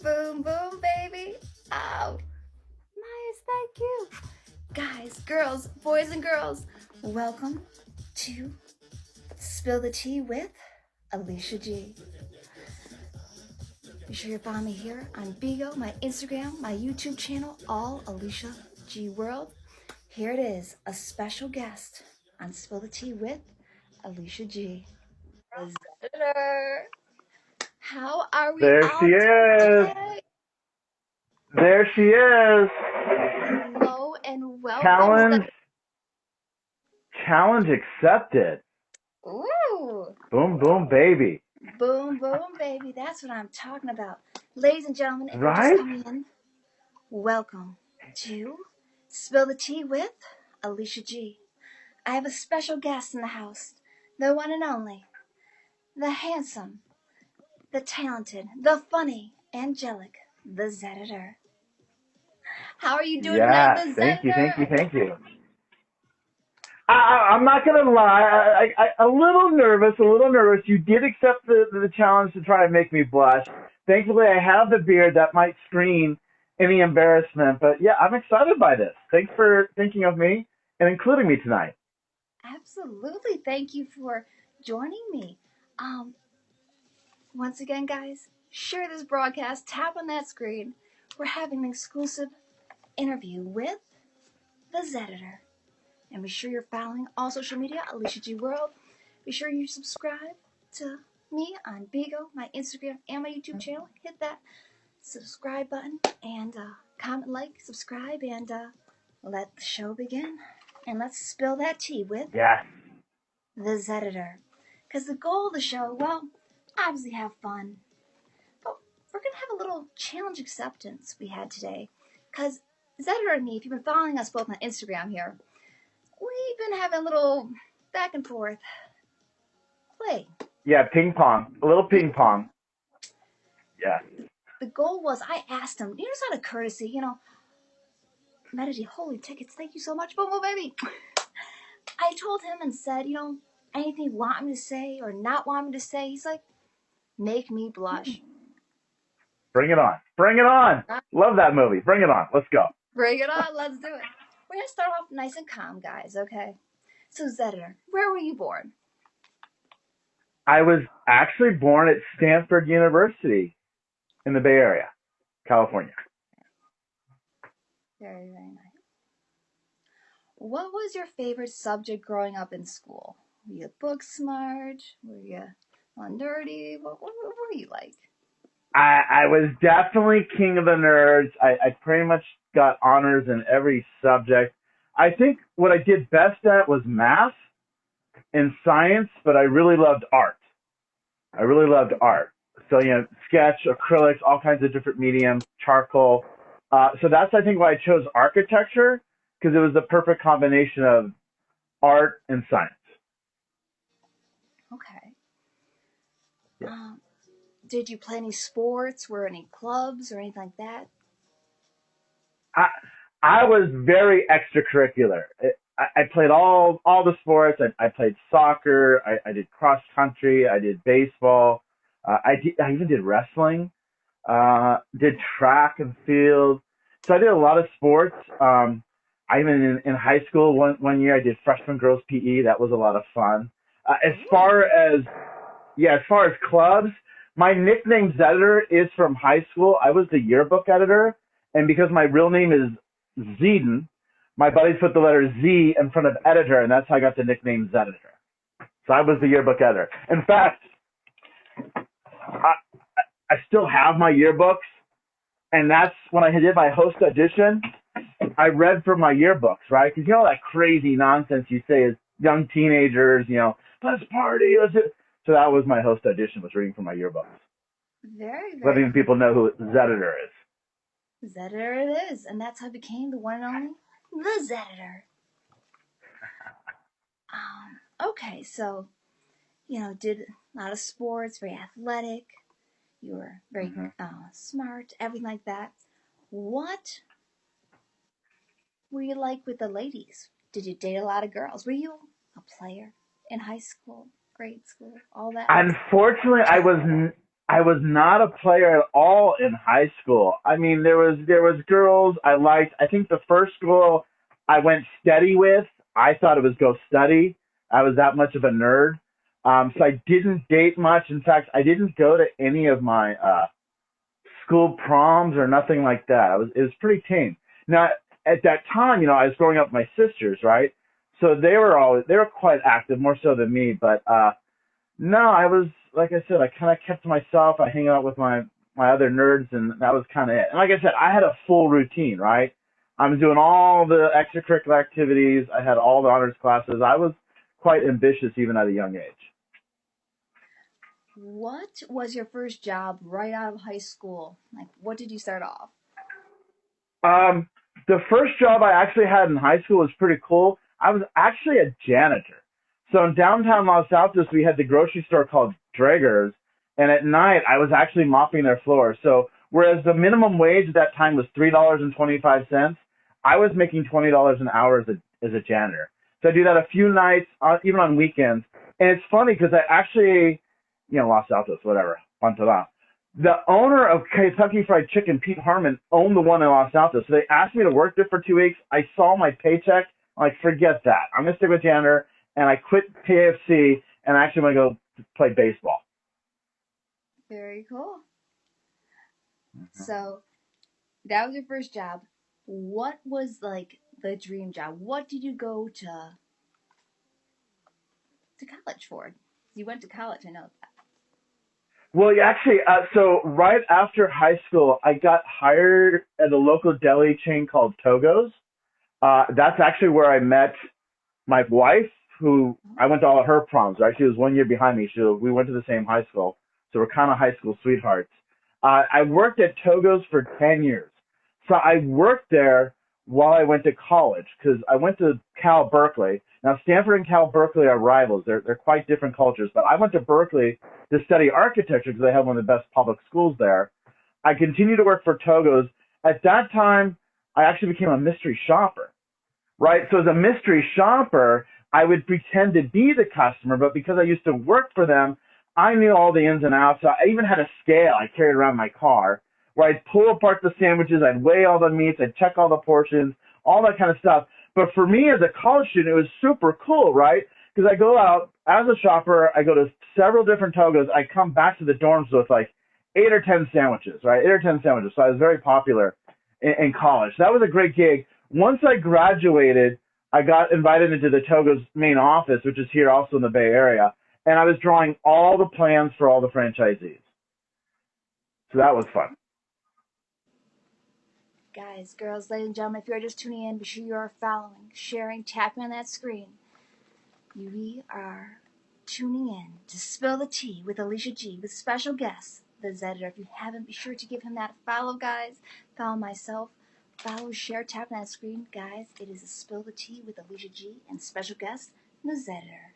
Boom, boom, baby. Oh, Myers, thank you. Guys, girls, boys and girls, welcome to Spill the Tea with Alicia G. Be sure you follow me here on BIGO, my Instagram, my YouTube channel, all AliciaGWorld. Here it is, a special guest on Spill the Tea with Alicia G. Zeditor. How are we There all she doing is. today? There she is. Hello and welcome. Challenge accepted. Ooh. Boom, boom, baby. Boom, boom, baby. That's what I'm talking about. Ladies and gentlemen, if you're Right? just coming in, welcome to Spill the Tea with Alicia G. I have a special guest in the house, the one and only, the handsome, the talented, the funny, angelic, the Zeditor. How are you doing tonight, Yes. the Thank you, Zeditor? thank you. I'm not going to lie. A little nervous. You did accept the challenge to try and make me blush. Thankfully, I have the beard that might screen any embarrassment. But yeah, I'm excited by this. Thanks for thinking of me and including me tonight. Absolutely. Thank you for joining me. Once again, guys, share this broadcast, tap on that screen. We're having an exclusive interview with the Zeditor. And be sure you're following all social media, AliciaGWorld. Be sure you subscribe to me on Bigo, my Instagram, and my YouTube channel. Hit that subscribe button and comment, like, subscribe, and let the show begin. And let's spill that tea with Yes. the Zeditor. Because the goal of the show, well, obviously have fun. But we're going to have a little challenge acceptance we had today. Because Zeditor and me, if you've been following us both on Instagram here, we've been having a little back and forth play. Yeah, ping pong. A little ping pong. Yeah. The goal was, I asked him, just out of courtesy, Medity, holy tickets, thank you so much, Boom, baby. I told him and said, anything you want me to say or not want me to say. He's like, make me blush. Bring it on. Bring it on. Love that movie. Bring it on. Let's go. Bring it on. Let's do it. We're going to start off nice and calm, guys, okay? So, Zeditor, where were you born? I was actually born at Stanford University in the Bay Area, California. Very, very nice. What was your favorite subject growing up in school? Were you book smart? Were you nerdy? What were you like? I was definitely king of the nerds. I pretty much got honors in every subject. I think what I did best at was math and science, but I really loved art. So, sketch, acrylics, all kinds of different mediums, charcoal. So that's, I think, why I chose architecture, because it was the perfect combination of art and science. Okay. Yeah. Did you play any sports? Were any clubs or anything like that? I was very extracurricular. I played all the sports. I played soccer. I did cross country. I did baseball. I even did wrestling. Did track and field. So I did a lot of sports. I even in high school one year I did freshman girls PE. That was a lot of fun. As far as clubs, my nickname Zeditor is from high school. I was the yearbook editor, and because my real name is Zeden, my buddies put the letter Z in front of editor, and that's how I got the nickname Zeditor. So I was the yearbook editor. In fact, I still have my yearbooks, and that's when I did my host audition. I read from my yearbooks, right? Because all that crazy nonsense you say as young teenagers, let's party, let's do. So that was my host audition, was reading from my yearbooks. Very, very. Letting people know who Zeditor is. Zeditor it is, and that's how I became the one and only the Zeditor. Okay, so, did a lot of sports, very athletic. You were very smart, everything like that. What were you like with the ladies? Did you date a lot of girls? Were you a player in high school, grade school, all that? Unfortunately, I was I was not a player at all in high school. I mean, there was girls I liked. I think the first girl I went steady with, I thought it was go study. I was that much of a nerd. So I didn't date much. In fact, I didn't go to any of my school proms or nothing like that. It was pretty tame. Now, at that time, I was growing up with my sisters, right? So they were quite active, more so than me, but no, I was, like I said, I kind of kept to myself. I hang out with my other nerds, and that was kind of it. And like I said, I had a full routine, right? I was doing all the extracurricular activities. I had all the honors classes. I was quite ambitious even at a young age. What was your first job right out of high school? Like, what did you start off? Um, the first job I actually had in high school was pretty cool. I was actually a janitor. So in downtown Los Altos, we had the grocery store called Draeger's, and at night I was actually mopping their floors. So whereas the minimum wage at that time was $3.25, I was making $20 an hour as a janitor. So I do that a few nights, even on weekends. And it's funny because I actually, Los Altos, whatever, Pantola. The owner of Kentucky Fried Chicken, Pete Harmon, owned the one in Los Altos. So they asked me to work there for 2 weeks. I saw my paycheck. I'm like, forget that. I'm going to stick with janitor. And I quit KFC and I actually want to go play baseball. Very cool. So that was your first job. What was like the dream job? What did you go to college for? You went to college, I know that. Well, actually, so right after high school, I got hired at a local deli chain called Togo's. That's actually where I met my wife, who I went to all of her proms, right? She was 1 year behind me. We went to the same high school. So we're kind of high school sweethearts. I worked at Togo's for 10 years. So I worked there while I went to college because I went to Cal Berkeley. Now, Stanford and Cal Berkeley are rivals. They're quite different cultures. But I went to Berkeley to study architecture because they have one of the best public schools there. I continued to work for Togo's. At that time, I actually became a mystery shopper, right? So as a mystery shopper, I would pretend to be the customer, but because I used to work for them, I knew all the ins and outs. So I even had a scale I carried around in my car where I'd pull apart the sandwiches, I'd weigh all the meats, I'd check all the portions, all that kind of stuff. But for me as a college student, it was super cool, right? Because I go out as a shopper, I go to several different Togo's, I come back to the dorms with like 8 or 10 sandwiches, right? 8 or 10 sandwiches. So I was very popular in college. That was a great gig. Once I graduated, I got invited into the Togo's main office, which is here also in the Bay Area, and I was drawing all the plans for all the franchisees. So that was fun. Guys, girls, ladies and gentlemen, if you're just tuning in, be sure you are following, sharing, tapping on that screen. We are tuning in to Spill the Tea with Alicia G with special guest, the Zeditor. If you haven't, be sure to give him that follow, guys. Follow myself. Follow, share, tap on that screen. Guys, it is a Spill the Tea with Alicia G and special guest, the Zeditor.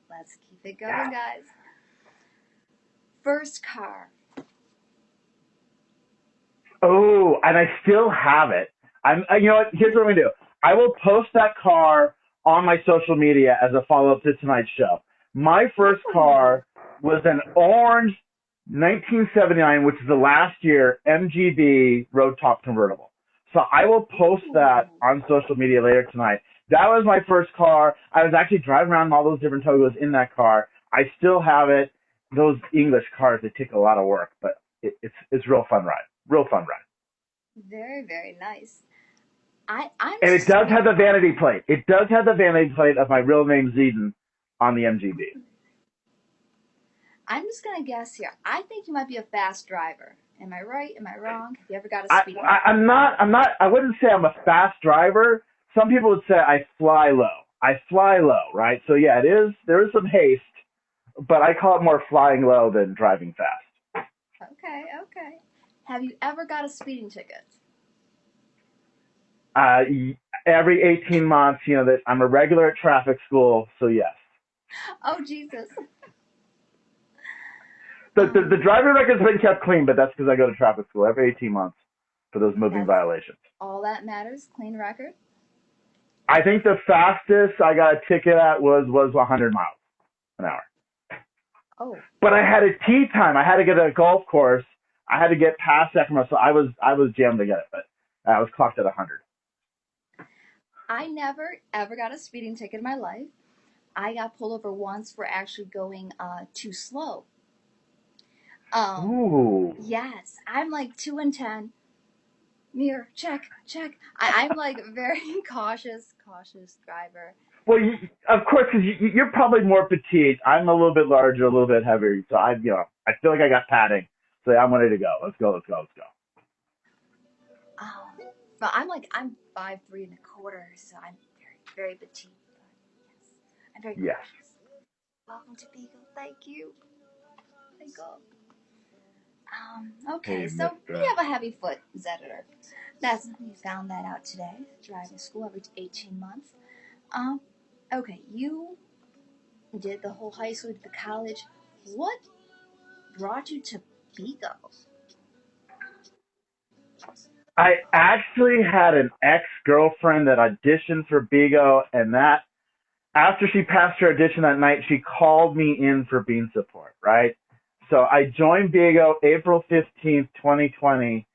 Let's keep it going, guys. First car. Oh, and I still have it. You know what? Here's what I'm going to do. I will post that car on my social media as a follow-up to tonight's show. My first car was an orange 1979, which is the last year, MGB road top convertible. So I will post that on social media later tonight. That was my first car. I was actually driving around in all those different Togos in that car. I still have it. Those English cars, they take a lot of work, but it's real fun ride. Real fun ride. Very, very nice. And it does have the vanity plate. It does have the vanity plate of my real name, Zedin, on the MGB. I'm just going to guess here. I think you might be a fast driver. Am I right? Am I wrong? Have you ever got a speed? I'm not, I wouldn't say I'm a fast driver. Some people would say I fly low, right? So yeah, there is some haste, but I call it more flying low than driving fast. Okay. Have you ever got a speeding ticket? Every 18 months, that I'm a regular at traffic school, so yes. Oh, Jesus. The driving record's been kept clean, but that's because I go to traffic school every 18 months for those moving violations. All that matters, clean record? I think the fastest I got a ticket at was 100 miles an hour. Oh. But I had a tee time. I had to get a golf course. I had to get past Sacramento, so I was jammed to get it, but I was clocked at 100. I never, ever got a speeding ticket in my life. I got pulled over once for actually going too slow. Ooh. Yes, I'm like 2 and 10. Mirror, check. I'm like very cautious driver. Well, of course, because you're probably more petite. I'm a little bit larger, a little bit heavier, so I feel like I got padding. So I'm ready to go. Let's go. But I'm 5'3.25", so I'm very, very petite. But yes, I'm very cautious. Welcome to Beagle. Thank you. Thank God. Okay, Hey, so Mr. you have a heavy foot, Zeditor. We found that out today. Driving school every 18 months. Okay, you did the whole high school, the college. What brought you to Vigo? I actually had an ex-girlfriend that auditioned for Bigo, and that after she passed her audition that night, she called me in for bean support, right? So I joined Bigo April 15th, 2020,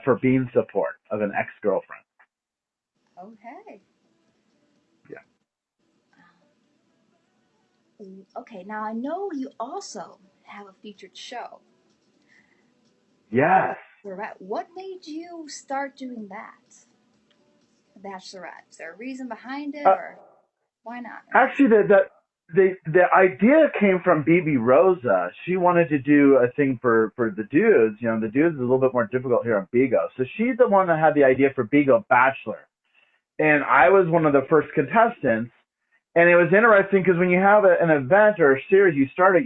for bean support of an ex-girlfriend. Okay. Yeah. Okay, now I know you also have a featured show. Yes. What made you start doing that? Bachelorette. Is there a reason behind it, or why not? Actually, the idea came from BB Rosa. She wanted to do a thing for the dudes. You know, the dudes is a little bit more difficult here on Bigo. So she's the one that had the idea for Bigo Bachelor. And I was one of the first contestants. And it was interesting because when you have an event or a series, you start it,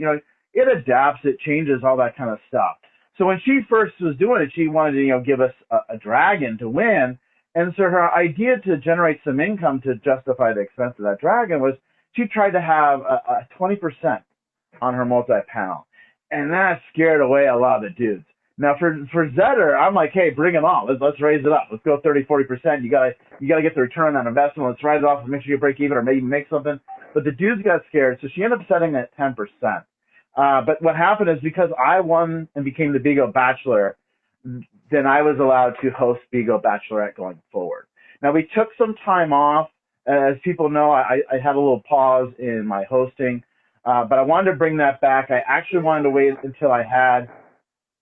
it adapts, it changes, all that kind of stuff. So when she first was doing it, she wanted to, give us a dragon to win. And so her idea to generate some income to justify the expense of that dragon was she tried to have a 20% on her multi-panel. And that scared away a lot of the dudes. Now for Zeditor, I'm like, hey, bring it on. Let's raise it up. Let's go 30-40%. You gotta get the return on that investment. Let's write it off and make sure you break even or maybe make something. But the dudes got scared, so she ended up setting it at 10%. But what happened is because I won and became the Bigo Bachelor, then I was allowed to host Bigo Bachelorette going forward. Now we took some time off. As people know, I had a little pause in my hosting, but I wanted to bring that back. I actually wanted to wait until I had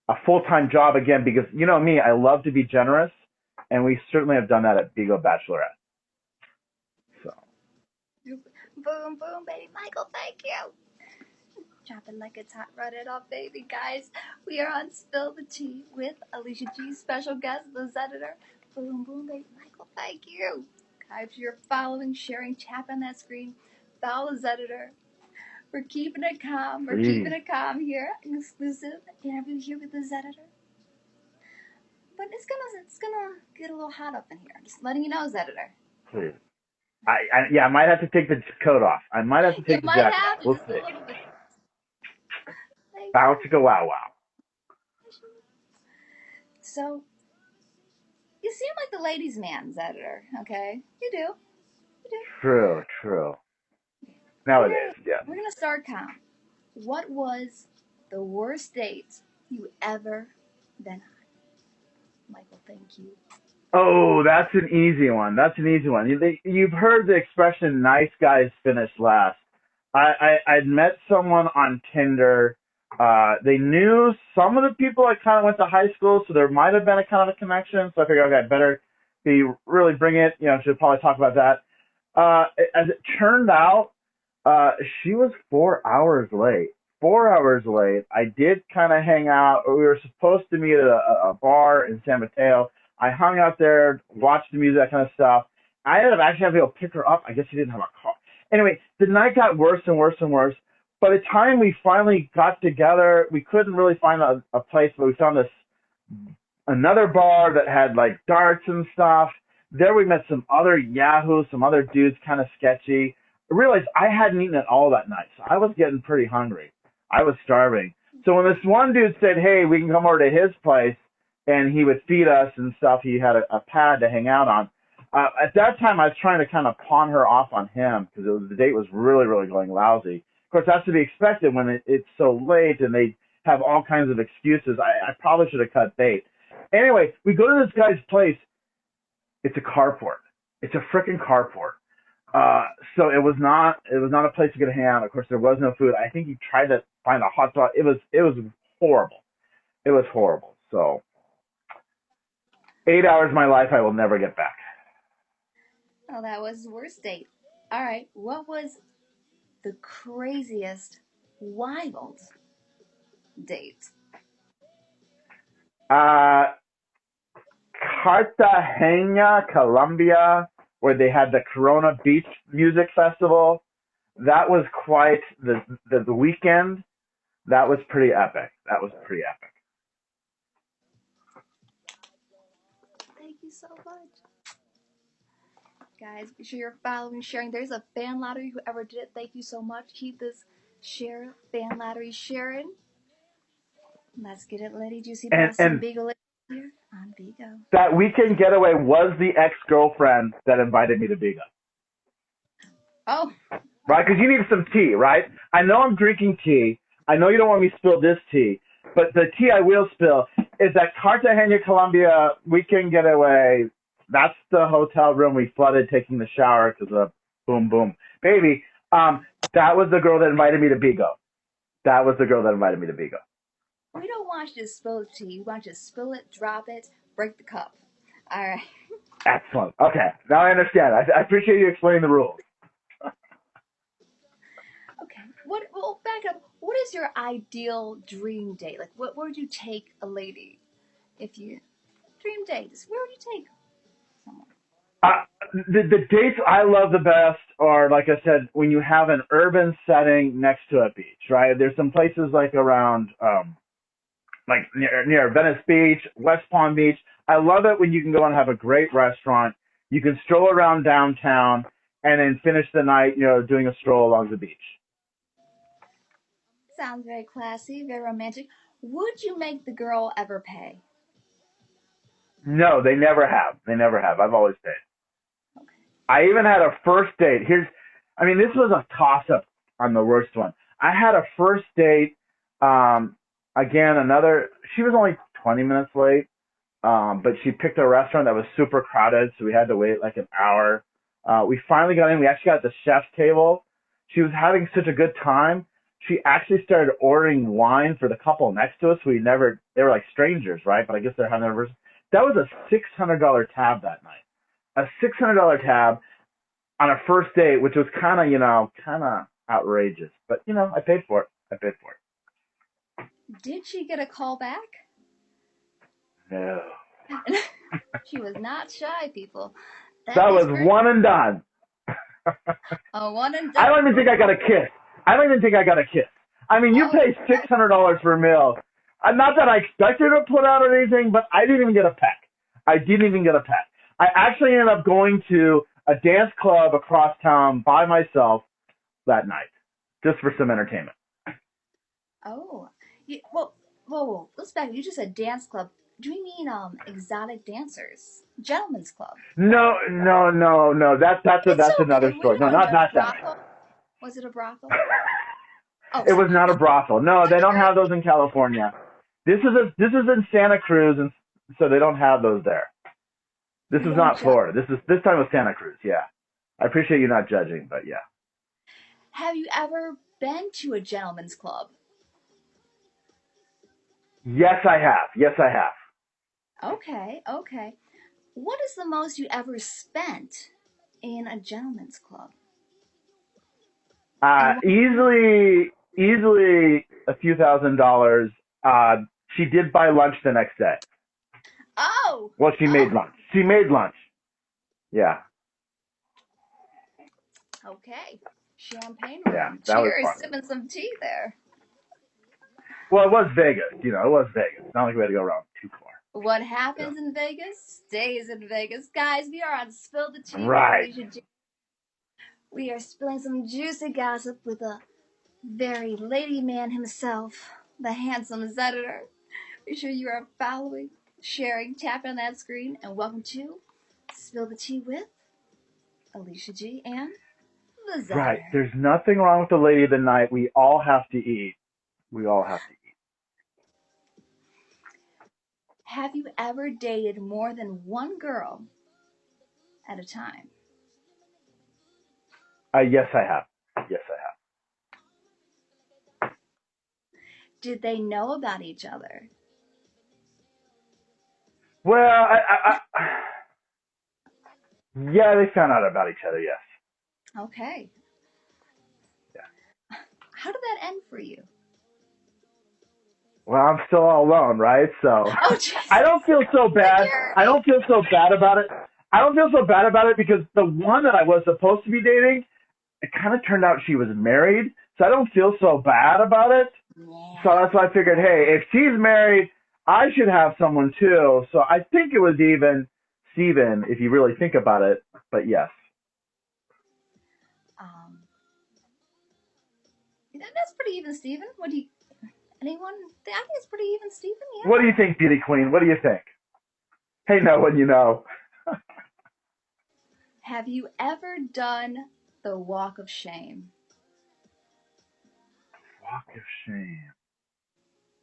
a full-time job again because, you know me, I love to be generous, and we certainly have done that at Bigo Bachelorette. So. Boom, boom, baby. Michael, thank you. Drop it like it's hot, run it off, baby. Guys, we are on Spill the Tea with Alicia G, special guest, the Zeditor. Boom, boom, baby. Michael, thank you. Guys, you're following, sharing, tap on that screen. Follow the Zeditor. We're keeping it calm. We're keeping it calm here. Exclusive interview here with the Zeditor. But it's gonna get a little hot up in here. Just letting you know, Zeditor. Please. I might have to take the coat off. I might have to take the jacket off. We'll see. Bow chicka wow wow. So, you seem like the ladies' man, Zeditor, okay? You do. True. Nowadays, yeah. We're going to start calm. What was the worst date you ever been on? Michael, thank you. Oh, that's an easy one. You've heard the expression, nice guys finish last. I'd met someone on Tinder. They knew some of the people I kind of went to high school, so there might have been a kind of a connection. So I figured, okay, I better really bring it. Should probably talk about that. As it turned out, she was 4 hours late. 4 hours late. I did kind of hang out. We were supposed to meet at a bar in San Mateo. I hung out there, watched the music, that kind of stuff. I ended up actually having to go pick her up. I guess she didn't have a car. Anyway, the night got worse and worse and worse. By the time we finally got together, we couldn't really find a place, but we found another bar that had like darts and stuff. There we met some other yahoos, some other dudes, kind of sketchy. I realized I hadn't eaten at all that night, so I was getting pretty hungry. I was starving. So when this one dude said, hey, we can come over to his place, and he would feed us and stuff, he had a pad to hang out on. At that time, I was trying to kind of pawn her off on him because the date was really, really going lousy. Of course, that's to be expected when it's so late and they have all kinds of excuses. I probably should have cut bait. Anyway, we go to this guy's place. It's a carport. It's a freaking carport. So it was not a place to get a hand. Of course, there was no food. I think he tried to find a hot spot. It was horrible. It was horrible. So 8 hours of my life I will never get back. Oh, that was the worst date. All right, what was the craziest, wild date? Cartagena, Colombia, where they had the Corona Beach Music Festival. That was quite the weekend. That was pretty epic. Thank you so much. Guys, be sure you're following, sharing. There's a fan lottery. Whoever did it, thank you so much. Keep this fan lottery sharing. Let's get it, Lady Juicy Boston Beagle here on Vigo. That weekend getaway was the ex-girlfriend that invited me to Vigo. Oh. Right, because you need some tea, right? I know I'm drinking tea. I know you don't want me to spill this tea, but the tea I will spill is that Cartagena, Colombia weekend getaway. That's the hotel room we flooded taking the shower because of boom, boom. Baby, that was the girl that invited me to Bigo. We don't want you to spill the tea. We want you to spill it, drop it, break the cup. All right. Excellent. Okay, now I understand. I appreciate you explaining the rules. Okay. Well, back up. What is your ideal dream date? Like, where would you take a lady if you dream dates? Where would you take someone? The dates I love the best are, like I said, when you have an urban setting next to a beach, right? There's some places like around, like near Venice Beach, West Palm Beach. I love it when you can go and have a great restaurant. You can stroll around downtown and then finish the night, doing a stroll along the beach. Sounds very classy, very romantic. Would you make the girl ever pay? No, they never have. I've always paid. Okay. I even had a first date. This was a toss-up on the worst one. I had a first date, she was only 20 minutes late, but she picked a restaurant that was super crowded, so we had to wait like an hour. We finally got in. We actually got at the chef's table. She was having such a good time. She actually started ordering wine for the couple next to us. They were like strangers, right? But I guess they're having their first. That was a $600 tab that night. A $600 tab on a first date, which was kind of outrageous. But, I paid for it. Did she get a call back? No. She was not shy, people. That was great. One and done. Oh, one and done. I don't even think I got a kiss. You pay $600 for a meal. Not that I expected her to put out anything, but I didn't even get a peck. I actually ended up going to a dance club across town by myself that night, just for some entertainment. Oh. Whoa. Let's back. You just said dance club. Do you mean exotic dancers? Gentlemen's club? No. That's another story. No, not that. Was it a brothel? Oh, it was not a brothel. No, they don't have those in California. This is in Santa Cruz, and so they don't have those there. This is not Florida. This time was Santa Cruz. Yeah, I appreciate you not judging, but yeah. Have you ever been to a gentleman's club? Yes, I have. Okay. What is the most you ever spent in a gentleman's club? Easily a few $1,000s. She did buy lunch the next day. Oh! Well, she made lunch. Yeah. Okay. Champagne. Yeah, that Cheers, was fun. sipping some tea there. Well, it was Vegas. It was Vegas. Not like we had to go around too far. What happens in Vegas stays in Vegas. Guys, we are on Spill the Tea. Right. We are spilling some juicy gossip with a very lady man himself, the handsome Zeditor. Be sure you are following, sharing, tapping on that screen, and welcome to Spill the Tea with Alicia G and The Right. Zeditor. There's nothing wrong with the lady of the night. We all have to eat. We all have to eat. Have you ever dated more than one girl at a time? Yes, I have. Yes, I have. Did they know about each other? Well, yeah, they found out about each other, yes. Okay. Yeah. How did that end for you? Well, I'm still all alone, right? So Oh, Jesus. I don't feel so bad. I don't feel so bad about it. I don't feel so bad about it because the one that I was supposed to be dating, it kind of turned out she was married. So I don't feel so bad about it. Yeah. So that's why I figured, hey, if she's married, I should have someone too. So I think it was even Steven, if you really think about it. But yes. That's pretty even, Steven. What do you... Anyone? I think it's pretty even, Steven. Yeah. What do you think, Beauty Queen? What do you think? Hey, know when you know. Have you ever done the walk of shame? Walk of shame.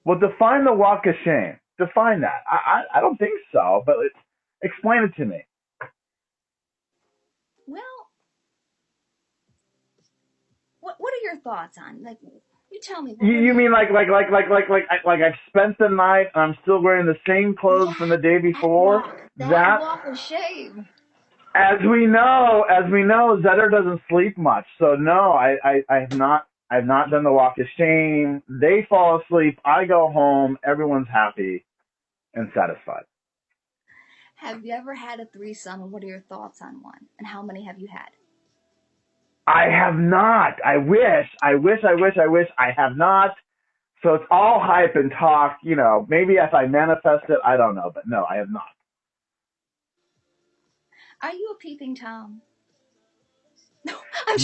Well, define the walk of shame. Define that. I don't think so, but explain it to me. Well, what are your thoughts on, like, you tell me. You mean like I've spent the night and I'm still wearing the same clothes from the day before? That walk of shame. As we know, Zeditor doesn't sleep much. So no, I have not. I've not done the walk of shame. They fall asleep. I go home. Everyone's happy and satisfied. Have you ever had a threesome, and what are your thoughts on one? And how many have you had? I have not. I wish. I have not. So it's all hype and talk. You know, maybe if I manifest it, I don't know. But no, I have not. Are you a peeping Tom?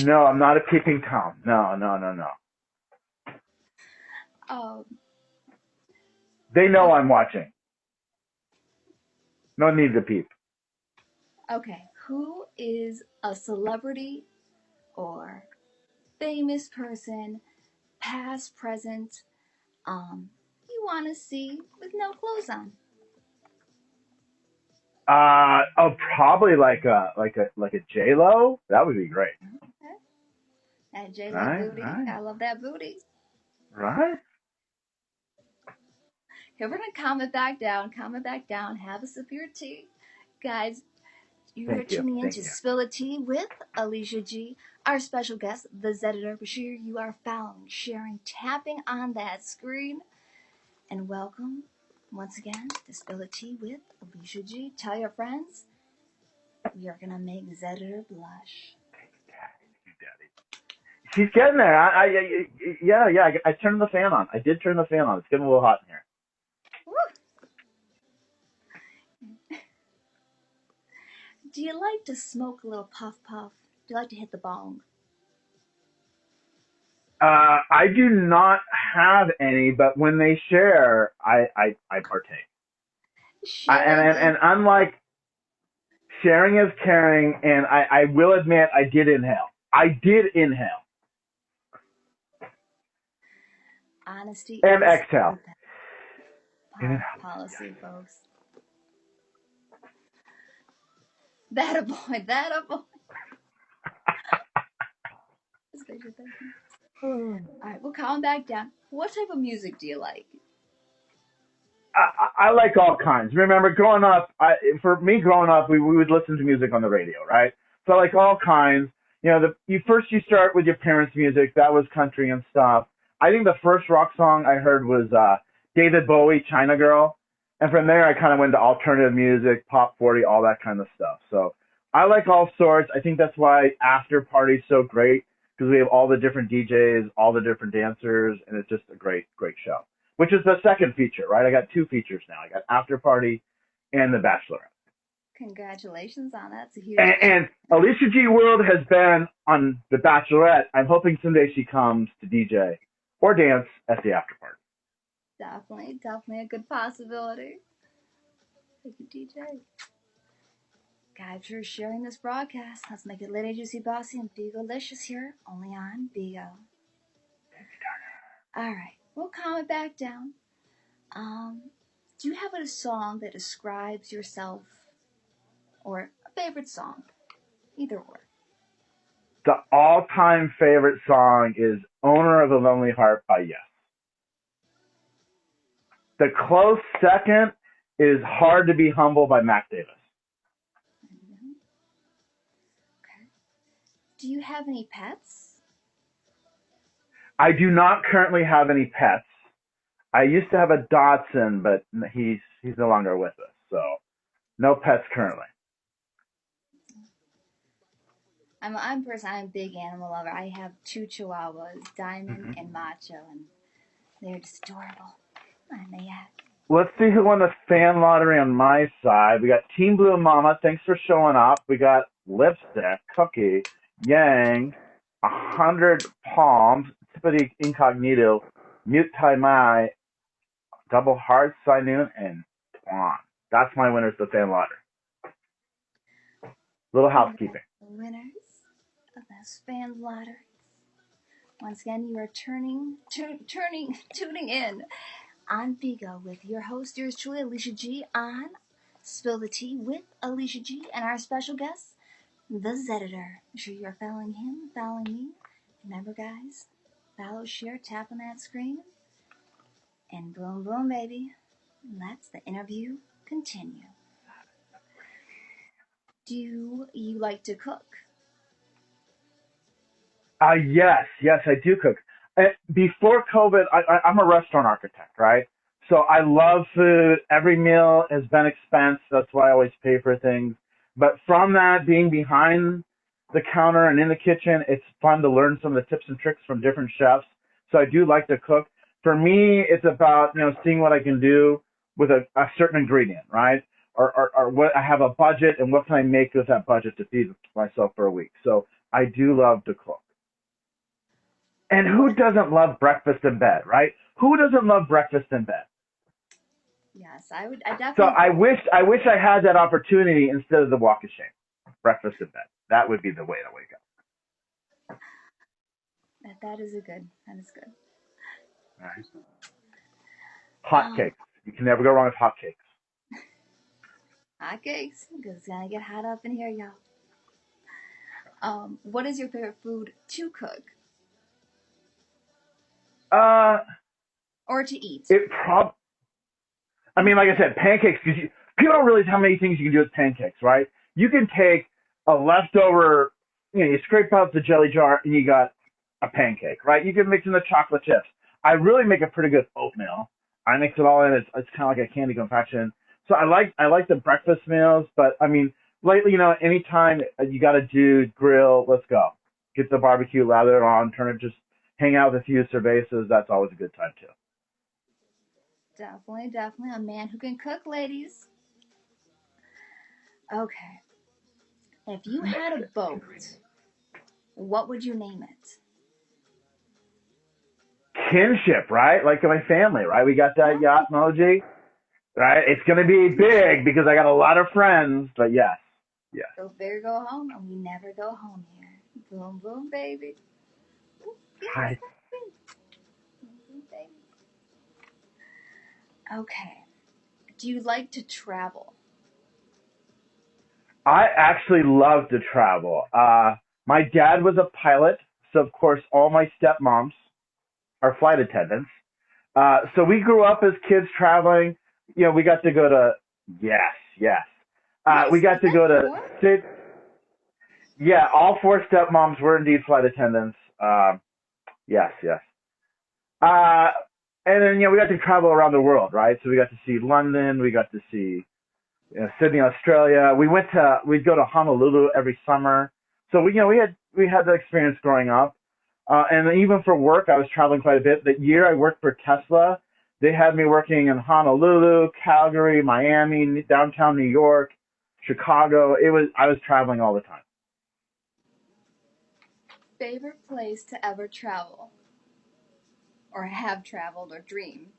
No, I'm not a peeping Tom. No. They know I'm watching. No need to peep. Okay, who is a celebrity or famous person, past, present, you want to see with no clothes on? Probably like a J-Lo. That would be great. Okay. That J-Lo booty. Right. I love that booty. Right. Okay, we're gonna comment back down. Have a sip of your tea, guys. You're tuning in to Spill the Tea with Alicia G, our special guest, the Zeditor. Be sure you are following, sharing, tapping on that screen, and welcome once again to Spill the Tea with Alicia G. Tell your friends we are gonna make Zeditor blush. She's getting there. I turned the fan on. I did turn the fan on. It's getting a little hot in here. Do you like to smoke a little puff? Do you like to hit the bong? I do not have any, but when they share, I partake. And unlike sharing is caring, and I will admit I did inhale. Honesty and exhale. Policy, folks. That a boy. All right, we'll calm back down. What type of music do you like? I like all kinds. Remember, growing up, we would listen to music on the radio, right? So I like all kinds. You know, you start with your parents' music. That was country and stuff. I think the first rock song I heard was David Bowie, China Girl. And from there, I kind of went to alternative music, pop 40, all that kind of stuff. So I like all sorts. I think that's why After Party's so great, because we have all the different DJs, all the different dancers, and it's just a great, great show. Which is the second feature, right? I got two features now. I got After Party and The Bachelorette. Congratulations on that. It's a huge and AliciaGWorld has been on The Bachelorette. I'm hoping someday she comes to DJ or dance at the after party. Definitely a good possibility. Thank you, DJ. Guys, for sharing this broadcast. Let's make it Lady Juicy Bossy and BIGO Licious here, only on BIGO. Alright, we'll calm it back down. Do you have a song that describes yourself? Or a favorite song? Either or. The all-time favorite song is Owner of a Lonely Heart by Yes. The close second is Hard to Be Humble by Mac Davis. Okay. Do you have any pets? I do not currently have any pets. I used to have a Dachshund, but he's no longer with us, so no pets currently. I'm a big animal lover. I have 2 Chihuahuas, Diamond and Macho, and they're just adorable. And they have. Let's see who won the fan lottery on my side. We got Team Blue Mama. Thanks for showing up. We got Lipstick, Cookie, Yang, 100 Palms, Tippity Incognito, Mute Tai Mai, Double Hearts, Noon, and Twan. That's my winners of the fan lottery. Little housekeeping. Winners of this fan lottery. Once again, you are tuning in on Vigo with your host, yours truly, Alicia G, on Spill the Tea with Alicia G, and our special guest, the Zeditor. Make sure you are following him, following me. Remember, guys, follow, share, tap on that screen, and boom, boom, baby. Let's the interview continue. Do you like to cook? Yes, I do cook. Before COVID, I'm a restaurant architect, right? So I love food. Every meal has been expense. That's why I always pay for things. But from that, being behind the counter and in the kitchen, it's fun to learn some of the tips and tricks from different chefs. So I do like to cook. For me, it's about, seeing what I can do with a certain ingredient, right? Or what I have a budget and what can I make with that budget to feed myself for a week. So I do love to cook. And who doesn't love breakfast in bed, right? Who doesn't love breakfast in bed? Yes, I would. I definitely. So I wish I had that opportunity instead of the walk of shame. Breakfast in bed. That would be the way to wake up. That is good. That is good. All right. Hot cakes. You can never go wrong with hot cakes. Hot cakes, because it's gonna get hot up in here, y'all. What is your favorite food to cook? Or to eat? I mean, like I said, pancakes. Because people don't realize how many things you can do with pancakes, right? You can take a leftover, you scrape out the jelly jar and you got a pancake, right? You can mix in the chocolate chips. I really make a pretty good oatmeal. I mix it all in. It's kind of like a candy confection. So I like the breakfast meals, but I mean, lately, anytime you got to do grill, let's go. Get the barbecue, lather it on, just hang out with a few cervezas. That's always a good time too. Definitely a man who can cook, ladies. Okay. If you had a boat, what would you name it? Kinship, right? Like my family, right? We got that yacht emoji, right? It's going to be big because I got a lot of friends, but yes. Go big or go home, and we never go home here. Boom, boom, baby. Ooh, Hi. Boom, boom, baby. Okay. Do you like to travel? I actually love to travel. My dad was a pilot, so of course all my stepmoms are flight attendants. So we grew up as kids traveling. We got to go to yes. We got to go to all 4 stepmoms were indeed flight attendants. Yes. And then we got to travel around the world, right? So we got to see London, we got to see Sydney, Australia. We'd go to Honolulu every summer. So we had the experience growing up. And even for work, I was traveling quite a bit. The year I worked for Tesla, they had me working in Honolulu, Calgary, Miami, downtown New York, Chicago. I was traveling all the time. Favorite place to ever travel? Or have traveled or dream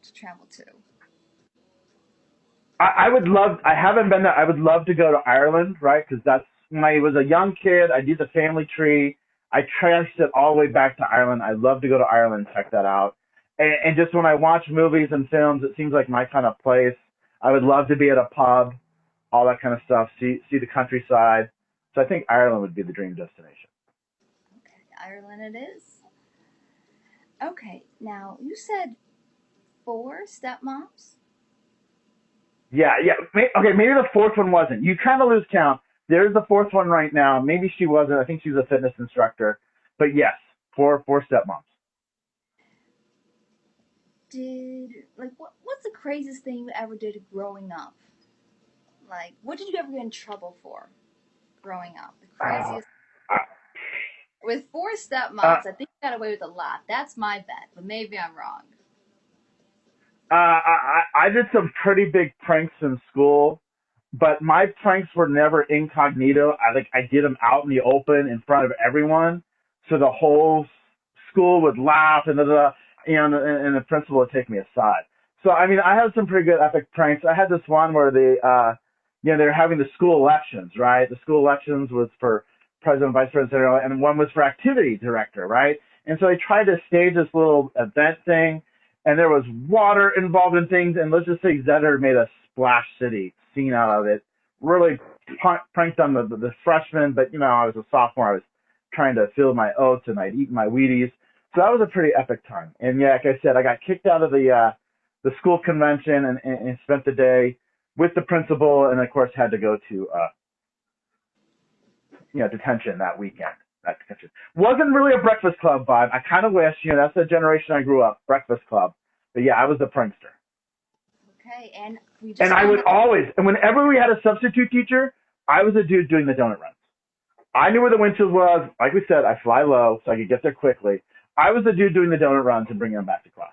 to travel to? I would love. I haven't been there. I would love to go to Ireland, right? Because that's when I was a young kid. I did the family tree. I traced it all the way back to Ireland. I'd love to go to Ireland and check that out. And just when I watch movies and films, it seems like my kind of place. I would love to be at a pub, all that kind of stuff. See the countryside. So I think Ireland would be the dream destination. Okay, Ireland it is. Okay, now you said 4 stepmoms? Yeah. Okay, maybe the fourth one wasn't. You kind of lose count. There's the fourth one right now. Maybe she wasn't. I think she's a fitness instructor. But yes, four stepmoms. What's the craziest thing you ever did growing up? Like, what did you ever get in trouble for growing up? The craziest. With 4 stepmoms, I think you got away with a lot. That's my bet, but maybe I'm wrong. I did some pretty big pranks in school, but my pranks were never incognito. I did them out in the open in front of everyone, so the whole school would laugh and and the principal would take me aside. So I mean, I had some pretty good epic pranks. I had this one where they were having the school elections, right? The school elections was for president, vice president, and one was for activity director, right? And so they tried to stage this little event thing. And there was water involved in things, and let's just say Zeditor made a Splash City scene out of it. Really pranked on the freshmen, but I was a sophomore. I was trying to fill my oats, and I'd eaten my Wheaties. So that was a pretty epic time. And yeah, like I said, I got kicked out of the school convention and spent the day with the principal, and of course had to go to detention that weekend. That detention wasn't really a Breakfast Club vibe. I kind of wish, that's the generation I grew up, Breakfast Club. But yeah, I was the prankster. Okay, and I would always, and whenever we had a substitute teacher, I was the dude doing the donut runs. I knew where the windshield was. Like we said, I fly low so I could get there quickly. I was the dude doing the donut runs and bringing them back to class.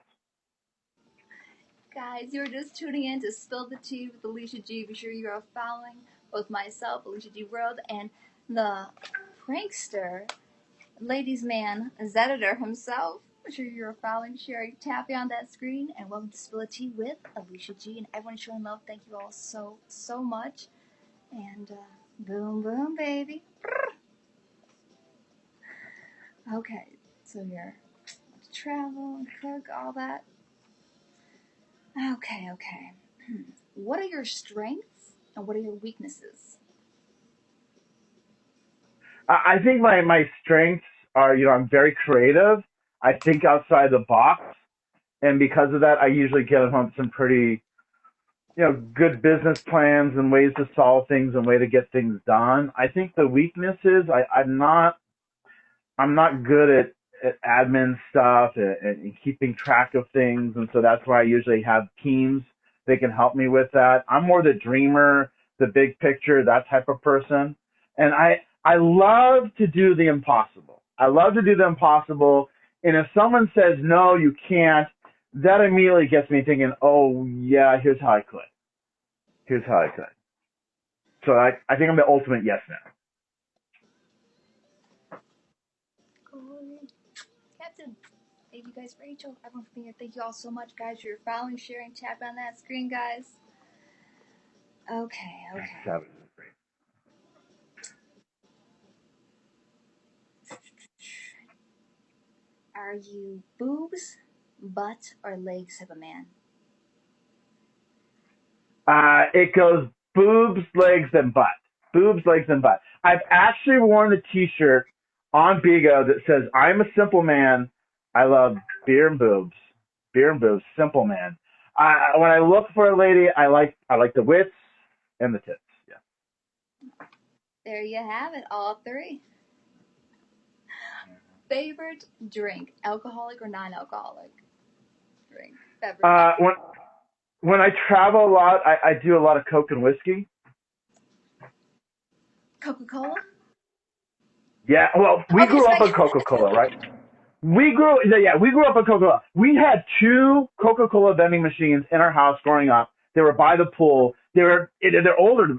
Guys, you're just tuning in to Spill the Tea with Alicia G. Be sure you are following both myself, AliciaGWorld, and the prankster, ladies' man, Zeditor himself. Be sure you're following, sharing, tapping on that screen, and welcome to Spill the Tea with Alicia G. And everyone showing love, thank you all so much. And boom, boom, baby. Okay, so you're to travel and cook, all that. Okay. What are your strengths and what are your weaknesses? I think my strengths are, I'm very creative. I think outside the box. And because of that, I usually get home some pretty, good business plans and ways to solve things and way to get things done. I think the weaknesses, I'm not good at admin stuff and keeping track of things. And so that's why I usually have teams that can help me with that. I'm more the dreamer, the big picture, that type of person. And I love to do the impossible. And if someone says, no, you can't, that immediately gets me thinking, oh, yeah, here's how I could. So I think I'm the ultimate yes man. Captain, thank you guys, Rachel, everyone for being here. Thank you all so much, guys, for your following, sharing, tap on that screen, guys. Okay. That was great. Are you boobs, butt, or legs type of man? It goes boobs, legs, and butt. Boobs, legs, and butt. I've actually worn the T-shirt on Bigo that says, I'm a simple man. I love beer and boobs. Simple man. When I look for a lady, I like the wits and the tits. Yeah. There you have it, all 3. Favorite drink, alcoholic or non-alcoholic drink? Beverage. When I travel a lot, I do a lot of Coke and whiskey. Coca-Cola? Yeah, well, we grew up on Coca-Cola, right? We grew up on Coca-Cola. We had 2 Coca-Cola vending machines in our house growing up. They were by the pool. They're older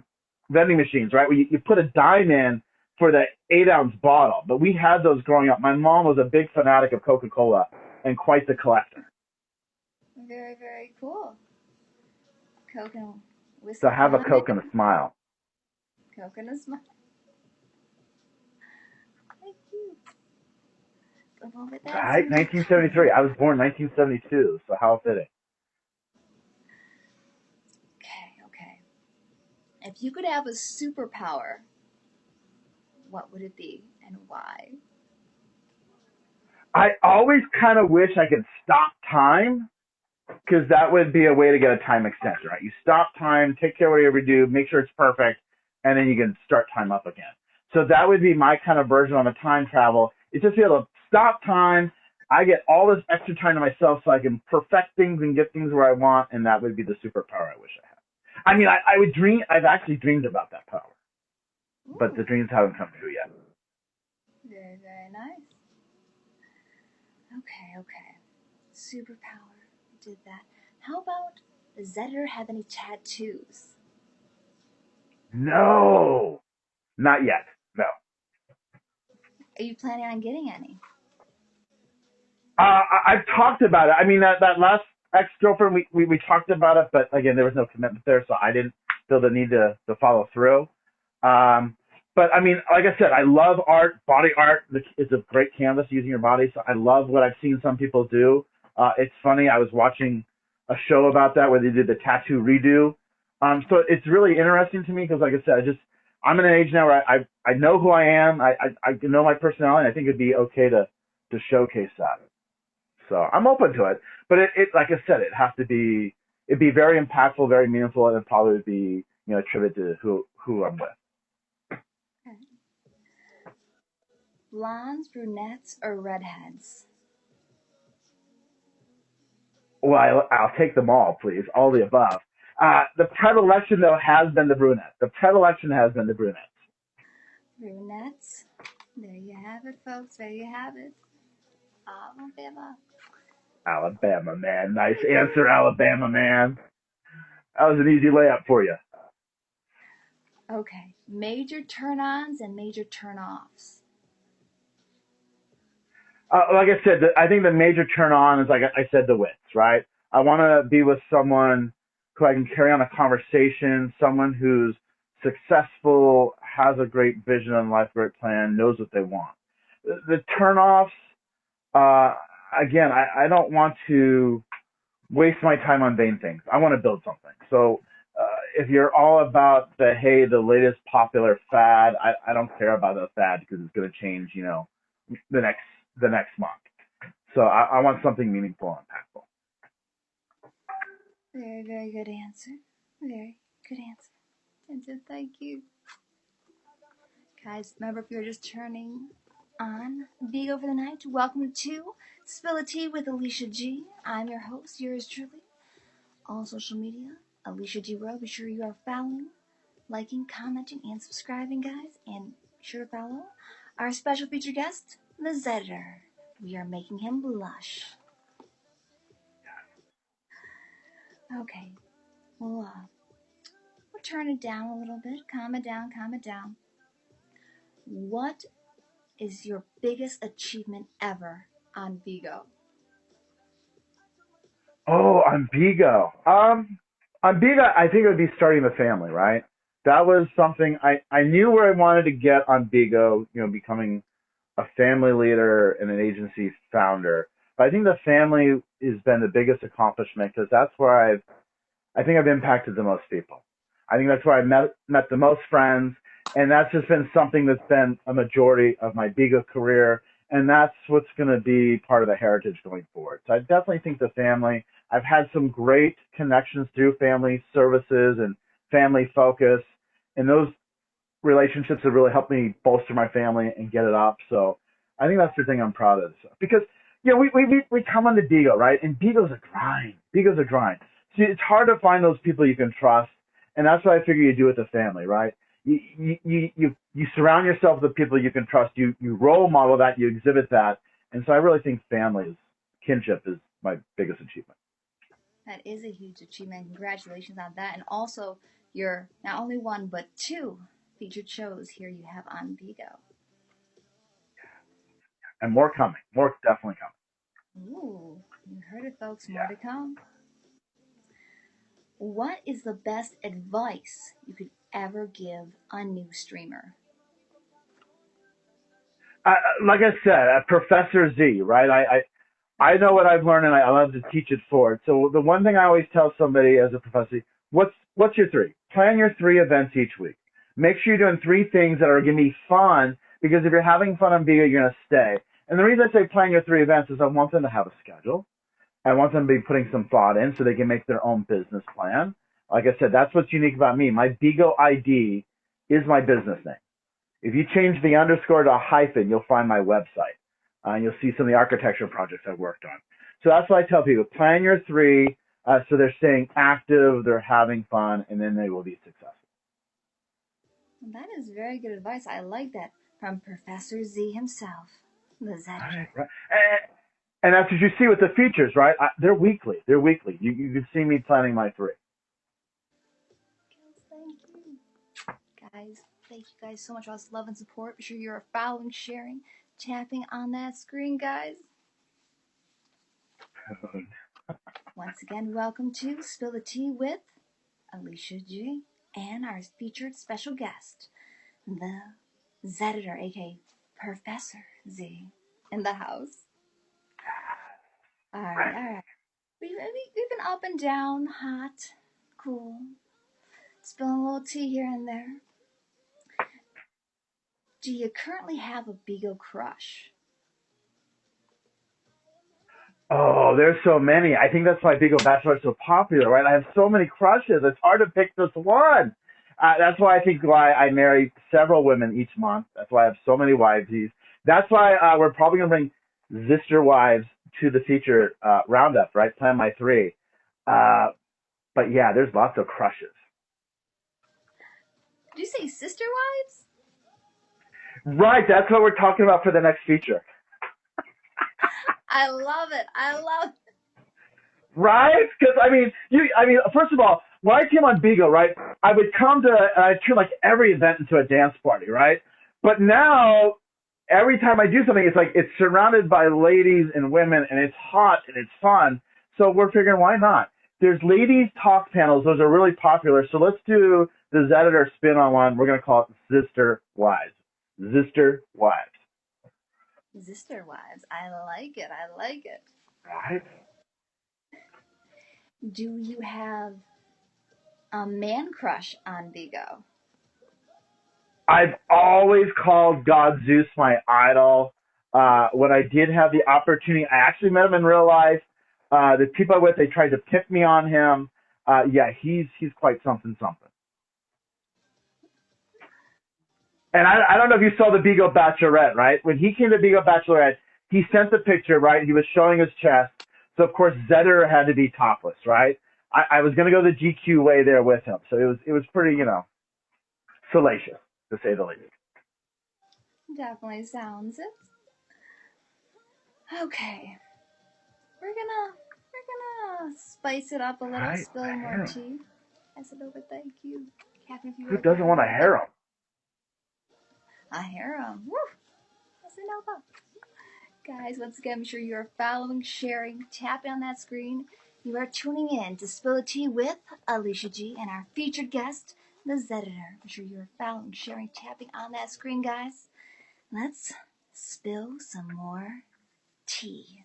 vending machines, right? Where you put a dime in for the 8-ounce bottle. But we had those growing up. My mom was a big fanatic of Coca-Cola and quite the collector. Very, very cool. Coke and With So some have a comment. Coke and a smile. Coconut smile. Thank you. Well, with that, Right, 1973. I was born 1972, so how fitting. Okay. If you could have a superpower, what would it be and why? I always kind of wish I could stop time, because that would be a way to get a time extension, right? You stop time, take care of whatever you do, make sure it's perfect, and then you can start time up again. So that would be my kind of version of a time travel. It's just be able to stop time. I get all this extra time to myself so I can perfect things and get things where I want, and that would be the superpower I wish I had. I mean, I would dream, I've actually dreamed about that power, but the dreams haven't come true yet. Very, very nice. Okay. Superpower. Did that. How about, does Zeditor have any tattoos? No, not yet. No. Are you planning on getting any? I've talked about it. I mean, that last ex-girlfriend, we talked about it, but again, there was no commitment there, so I didn't feel the need to follow through. But I mean, like I said, I love art. Body art is a great canvas using your body. So I love what I've seen some people do. It's funny. I was watching a show about that where they did the tattoo redo. So it's really interesting to me because, like I said, I'm in an age now where I know who I am. I know my personality. And I think it'd be okay to showcase that. So I'm open to it, but it like I said, it'd be very impactful, very meaningful, and it'd probably be, a tribute to who I'm with. Okay. Blondes, brunettes, or redheads? Well, I'll take them all, please, all the above. The predilection though has been the brunette. Brunettes. There you have it, folks. There you have it. Alabama man, nice answer, Alabama man. That was an easy layup for you. Okay. Major turn-ons and major turn-offs. Like I said, I think the major turn on is, like I said, the wits, right? I want to be with someone who I can carry on a conversation, someone who's successful, has a great vision in life, great plan, knows what they want. The turn offs, again, I don't want to waste my time on vain things. I want to build something. So if you're all about the latest popular fad, I don't care about the fad because it's going to change, the next month. So I want something meaningful and impactful. Very, very good answer. Very good answer. And so thank you. Guys, remember, if you're just turning on Vigo for the night, welcome to Spill a Tea with Alicia G. I'm your host, yours truly. All social media, AliciaGWorld. Be sure you are following, liking, commenting, and subscribing, guys. And be sure to follow our special featured guest, the Zeditor. We are making him blush. Okay, we'll turn it down a little bit. Calm it down. What is your biggest achievement ever on Vigo? Oh, on Bigo. On Bigo, I think it would be starting the family, right? That was something I knew where I wanted to get on Bigo, becoming a family leader and an agency founder. But I think the family has been the biggest accomplishment because that's where I think I've impacted the most people. I think that's where I met the most friends, and that's just been something that's been a majority of my Bigo career, and that's what's going to be part of the heritage going forward. So I definitely think the family. I've had some great connections through family services and family focus, and those relationships have really helped me bolster my family and get it up. So I think that's the thing I'm proud of. Because, we come on the Bigo, right? And Bigo's a grind. See, it's hard to find those people you can trust. And that's what I figure you do with the family, right? You surround yourself with the people you can trust. You role model that, you exhibit that. And so I really think kinship is my biggest achievement. That is a huge achievement. Congratulations on that. And also, your not only one, but two featured shows here you have on Vigo. And more coming. More definitely coming. Ooh, you heard it, folks. More to come. What is the best advice you could ever give a new streamer? Like I said, Professor Z, right? I know what I've learned and I love to teach it forward. So the one thing I always tell somebody as a professor, what's your three? Plan your 3 events each week. Make sure you're doing 3 things that are going to be fun, because if you're having fun on Vigo, you're going to stay. And the reason I say plan your 3 events is I want them to have a schedule. I want them to be putting some thought in so they can make their own business plan. Like I said, that's what's unique about me. My Bigo ID is my business name. If you change the underscore to a hyphen, you'll find my website. And you'll see some of the architecture projects I've worked on. So that's what I tell people. Plan your 3 so they're staying active, they're having fun, and then they will be successful. That is very good advice. I like that from Professor Z himself, the Zeditor. Right. And that's what you see with the features, right? They're weekly. They're weekly. You can see me planning my 3. Thank you. Guys, thank you guys so much for all this love and support. Be sure you're following, sharing, tapping on that screen, guys. Once again, welcome to Spill the Tea with Alicia G and our featured special guest, the Zeditor, aka Professor Z, in the house. All right. We've been up and down, hot, cool, spilling a little tea here and there. Do you currently have a Beagle crush? Oh, there's so many. I think that's why Bigo Bachelorette is so popular, right? I have so many crushes. It's hard to pick just one. That's why I think why I marry several women each month. That's why I have so many wivesies. That's why we're probably going to bring sister wives to the feature roundup, right? Plan my 3. But yeah, there's lots of crushes. Did you say sister wives? Right, that's what we're talking about for the next feature. I love it. Right? Because I mean, first of all, when I came on Bigo, right, I would come to, I turn like every event into a dance party, right? But now, every time I do something, it's like it's surrounded by ladies and women, and it's hot and it's fun. So we're figuring, why not? There's ladies talk panels; those are really popular. So let's do the Zeditor spin on one. We're gonna call it Sister Wives. Sister Wives. Sister wives. I like it. Right. Do you have a man crush on Vigo? I've always called God Zeus my idol. When I did have the opportunity, I actually met him in real life. The people I'm with, they tried to pimp me on him. Yeah, he's quite something. And I don't know if you saw the Bigo Bachelorette, right? When he came to Bigo Bachelorette, he sent the picture, right? He was showing his chest. So, of course, Zeditor had to be topless, right? I was going to go the GQ way there with him. So it was pretty, salacious, to say the least. Definitely sounds it. Okay. We're gonna spice it up a little, Right. spill more tea. I said over, thank you. Captain, if you Who doesn't want a harem? A harem. Woo! That's enough. Guys, once again, be sure you're following, sharing, tapping on that screen. You are tuning in to Spill the Tea with Alicia G and our featured guest, the Zeditor. Be sure you're following, sharing, tapping on that screen, guys. Let's spill some more tea.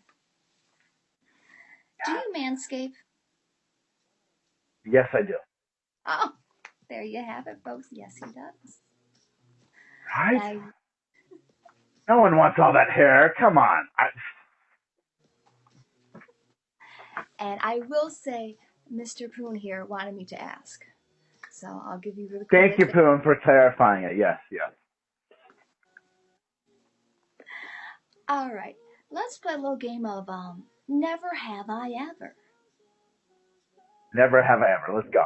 Do you manscape? Yes, I do. Oh, there you have it, folks. Yes, he does. Right? No one wants all that hair. Come on. And I will say, Mr. Poon here wanted me to ask. So I'll give you the Thank you, Poon, for clarifying it. Yes. All right. Let's play a little game of Never Have I Ever. Never have I ever. Let's go.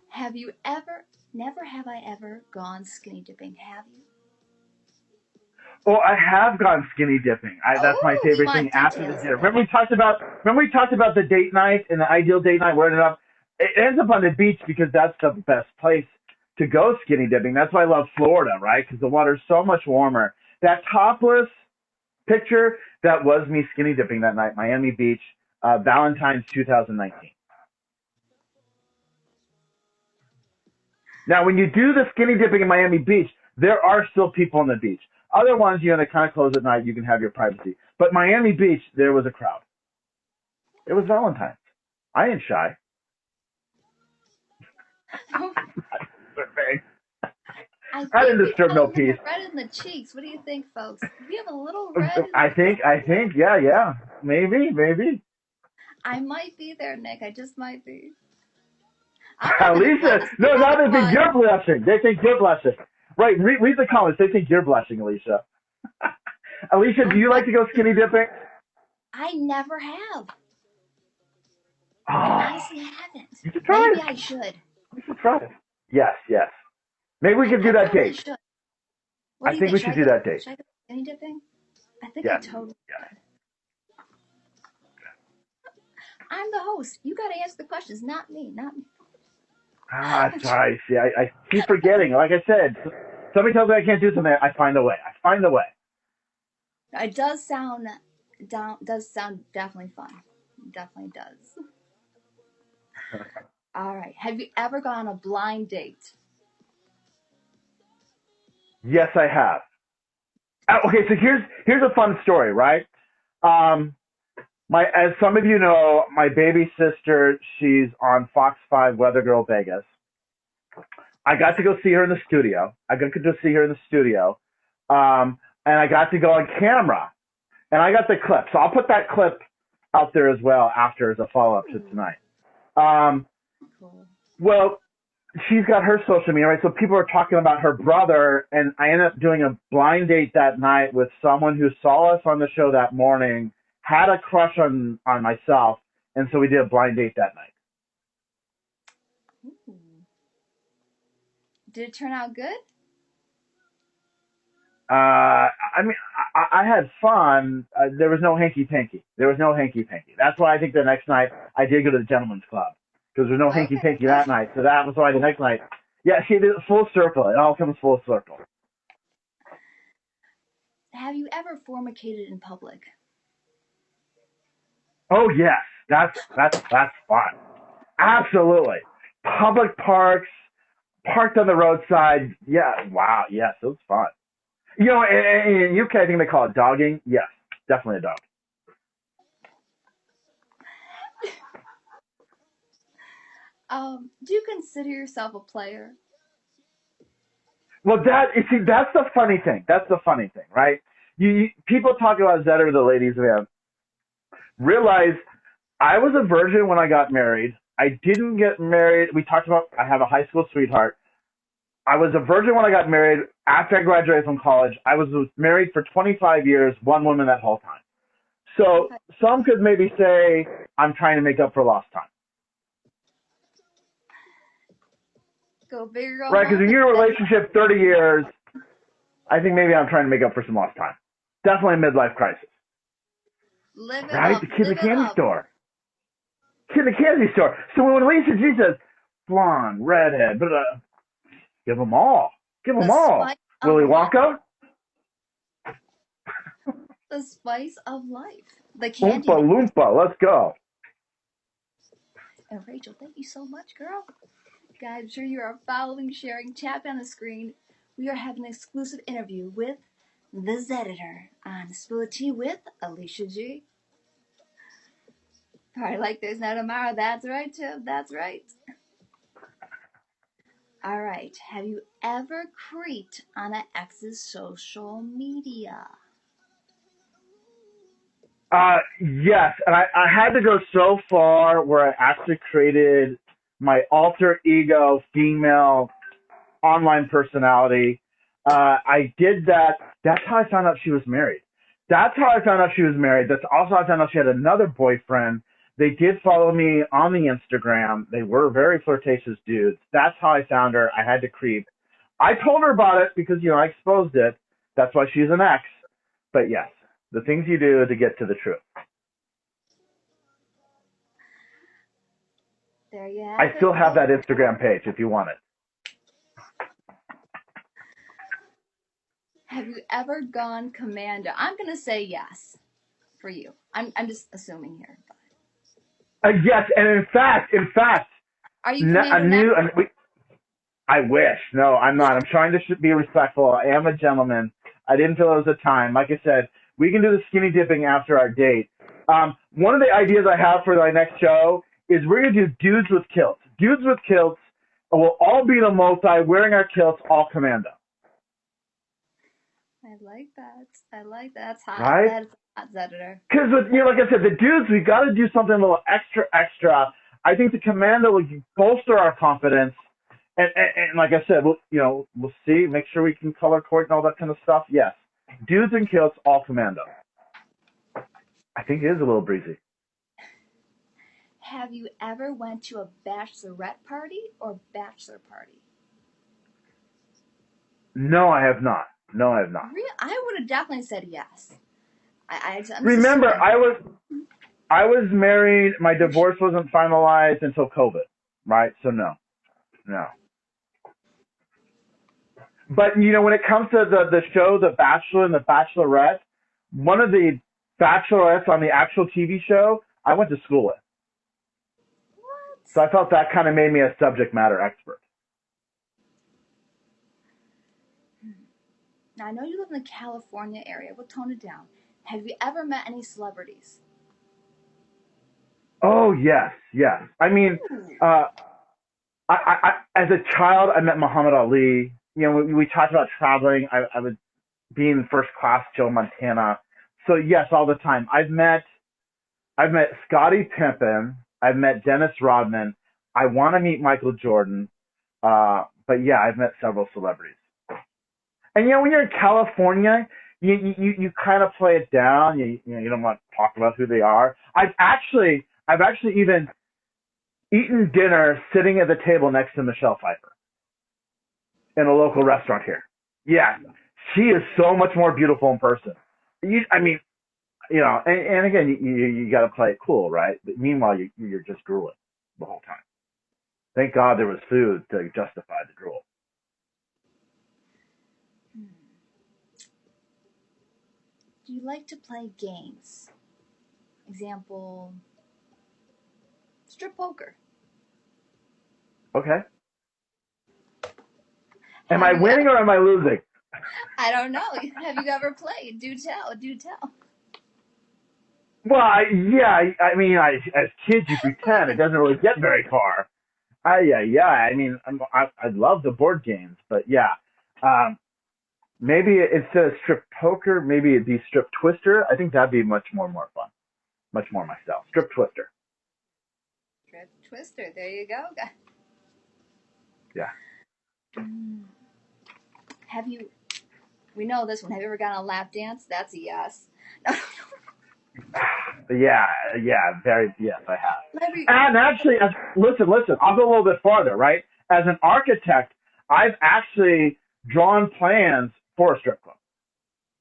Have you never have I ever gone skinny dipping, have you? Well, I have gone skinny dipping. That's my favorite thing after the dinner. Remember we talked about the date night and the ideal date night where it ends up on the beach because that's the best place to go skinny dipping. That's why I love Florida, right? Because the water's so much warmer. That topless picture, that was me skinny dipping that night, Miami Beach, Valentine's 2019. Now, when you do the skinny dipping in Miami Beach, there are still people on the beach. Other ones, they kind of close at night. You can have your privacy. But Miami Beach, there was a crowd. It was Valentine's. I ain't shy. I didn't disturb no peace. Red in the cheeks. What do you think, folks? Do you have a little red? I think, yeah. Maybe. I might be there, Nick. I just might be. Alicia, no, now they think you're blushing. They think you're blushing. Right, read the comments. They think you're blushing, Alicia. Alicia, do you like to go skinny dipping? I never have. Oh, I honestly haven't. You should try Maybe it. I should. You should try it. Yes. Maybe we could do that date. I think we should do that date. Should I go skinny dipping? I think Yeah. I totally should. I'm the host. You got to answer the questions, not me. Sorry. See, I keep forgetting. Like I said, somebody tells me I can't do something, I find a way. It does sound definitely fun. It definitely does. All right. Have you ever gone on a blind date? Yes, I have. Okay, so here's a fun story, right? As some of you know, my baby sister, she's on Fox 5 Weather Girl Vegas. I got to go see her in the studio. And I got to go on camera. And I got the clip. So I'll put that clip out there as well after as a follow-up to tonight. Cool. Well, she's got her social media, right? So people are talking about her brother, and I ended up doing a blind date that night with someone who saw us on the show that morning, had a crush on myself, and so we did a blind date that night. Ooh. Did it turn out good? I mean, I had fun. There was no hanky-panky. That's why I think the next night I did go to the gentleman's club, because there's no hanky-panky that night. So that was why the next night. Yeah, see, it's full circle. It all comes full circle. Have you ever formicated in public? Oh, yes. That's fun. Absolutely. Public parks, parked on the roadside. Yeah, wow. Yes, it was fun. In UK, I think they call it dogging. Yes, definitely a dog. Do you consider yourself a player? Well, that's the funny thing. Right? People talk about Zeditor, the ladies man. Realize I was a virgin when I got married. I didn't get married. We talked about I have a high school sweetheart. I was a virgin when I got married. After I graduated from college, I was married for 25 years, one woman that whole time. So some could maybe say I'm trying to make up for lost time. Go bigger, go right, because in your relationship 30 years, I think maybe I'm trying to make up for some lost time. Definitely a midlife crisis. Live it right? up. The kid in Live the it candy up. store. Kid in the candy store. So when Alicia G says, blonde, redhead, but give them all. Give them all. Willy Wonka? The spice of life. The candy. Oompa Loompa. Let's go. And Rachel, thank you so much, girl. Guys, I'm sure you are following, sharing, tap on the screen. We are having an exclusive interview with the Zeditor on Spill the Tea with Alicia G. Party like there's no tomorrow. That's right, Tim. That's right. All right. Have you ever creeped on an ex's social media? Yes, and I had to go so far where I actually created my alter ego female online personality. I did that. That's how I found out she was married. That's also how I found out she had another boyfriend. They did follow me on the Instagram. They were very flirtatious dudes. That's how I found her. I had to creep. I told her about it because, I exposed it. That's why she's an ex. But yes, the things you do to get to the truth. There you have I still have that Instagram page if you want it. Have you ever gone commando? I'm going to say yes for you. I'm just assuming here. Yes, and in fact, are you commando now? I wish. No, I'm not. I'm trying to be respectful. I am a gentleman. I didn't feel it was a time. Like I said, we can do the skinny dipping after our date. One of the ideas I have for my next show is we're going to do dudes with kilts. Dudes with kilts will all be in a multi wearing our kilts, all Commando. I like that. I like that. That's hot. Right? That's hot, Zeditor. Because, like I said, the dudes, we got to do something a little extra. I think the Commando will bolster our confidence. And like I said, we'll see. Make sure we can color coordinate and all that kind of stuff. Yes. Dudes in kilts, all Commando. I think it is a little breezy. Have you ever went to a bachelorette party or bachelor party? No, I have not. I would have definitely said yes. Remember, I was married. My divorce wasn't finalized until COVID, right? So no. But when it comes to the show, The Bachelor and The Bachelorette, one of the bachelorettes on the actual TV show, I went to school with. What? So I felt that kind of made me a subject matter expert. Now, I know you live in the California area. We'll tone it down. Have you ever met any celebrities? Oh, yes. I mean, I as a child, I met Muhammad Ali. We talked about traveling. I would be in first class Joe Montana. So, yes, all the time. I've met Scottie Pippen. I've met Dennis Rodman. I want to meet Michael Jordan. But, yeah, I've met several celebrities. And, when you're in California, you kind of play it down. You don't want to talk about who they are. I've actually even eaten dinner sitting at the table next to Michelle Pfeiffer in a local restaurant here. Yeah, she is so much more beautiful in person. And again, you got to play it cool, right? But meanwhile, you're just drooling the whole time. Thank God there was food to justify the drool. Do you like to play games? Example, strip poker. Okay. Am I winning or am I losing? I don't know. Have you ever played? Do tell. Well, as kids you pretend. It doesn't really get very far. I mean, I love the board games, but yeah. Maybe instead of strip poker, maybe it'd be strip twister. I think that'd be much more fun. Much more my style. Strip twister. Strip twister. There you go. Yeah. We know this one. Have you ever gone on a lap dance? That's a yes. Yeah, yes, I have. And actually, listen, I'll go a little bit farther, right? As an architect, I've actually drawn plans for a strip club.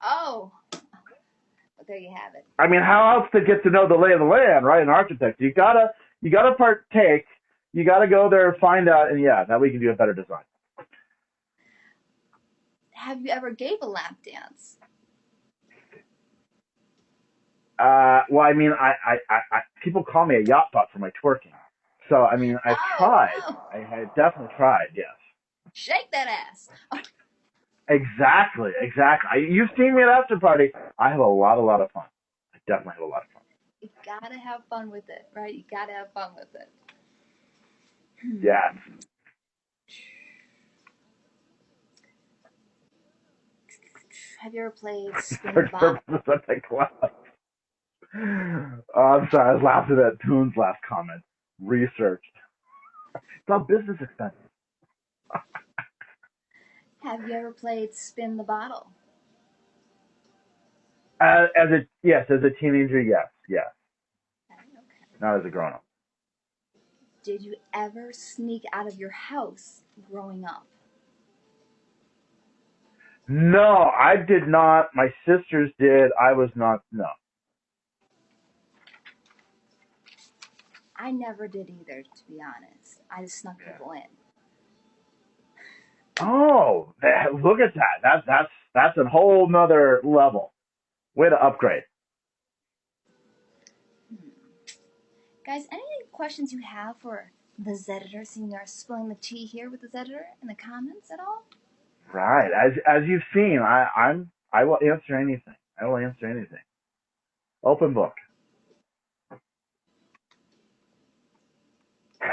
Oh, well, there you have it. I mean, how else to get to know the lay of the land, right? An architect, you gotta partake. You gotta go there, find out, and that way you can do a better design. Have you ever gave a lap dance? Well, I mean, I people call me a yacht bot for my twerking. So, I mean, I've tried. Oh. I definitely tried, yes. Shake that ass. Exactly. You've seen me at after party. I have a lot of fun. I definitely have a lot of fun. You gotta have fun with it, right? You gotta have fun with it. Yes. Have you ever played Spin the Bottle? Oh, I'm sorry. I was laughing at Toon's last comment. Research. It's all business expenses. Have you ever played Spin the Bottle? As a teenager, yes. Okay. Not as a grown-up. Did you ever sneak out of your house growing up? No, I did not. My sisters did. I was not. No. I never did either, to be honest. I just snuck people in. Oh, look at that. That's a whole nother level. Way to upgrade. Guys, any questions you have for the Zeditor. So you are spilling the tea here with the Zeditor in the comments at all? Right. As you've seen, I will answer anything. I will answer anything. Open book.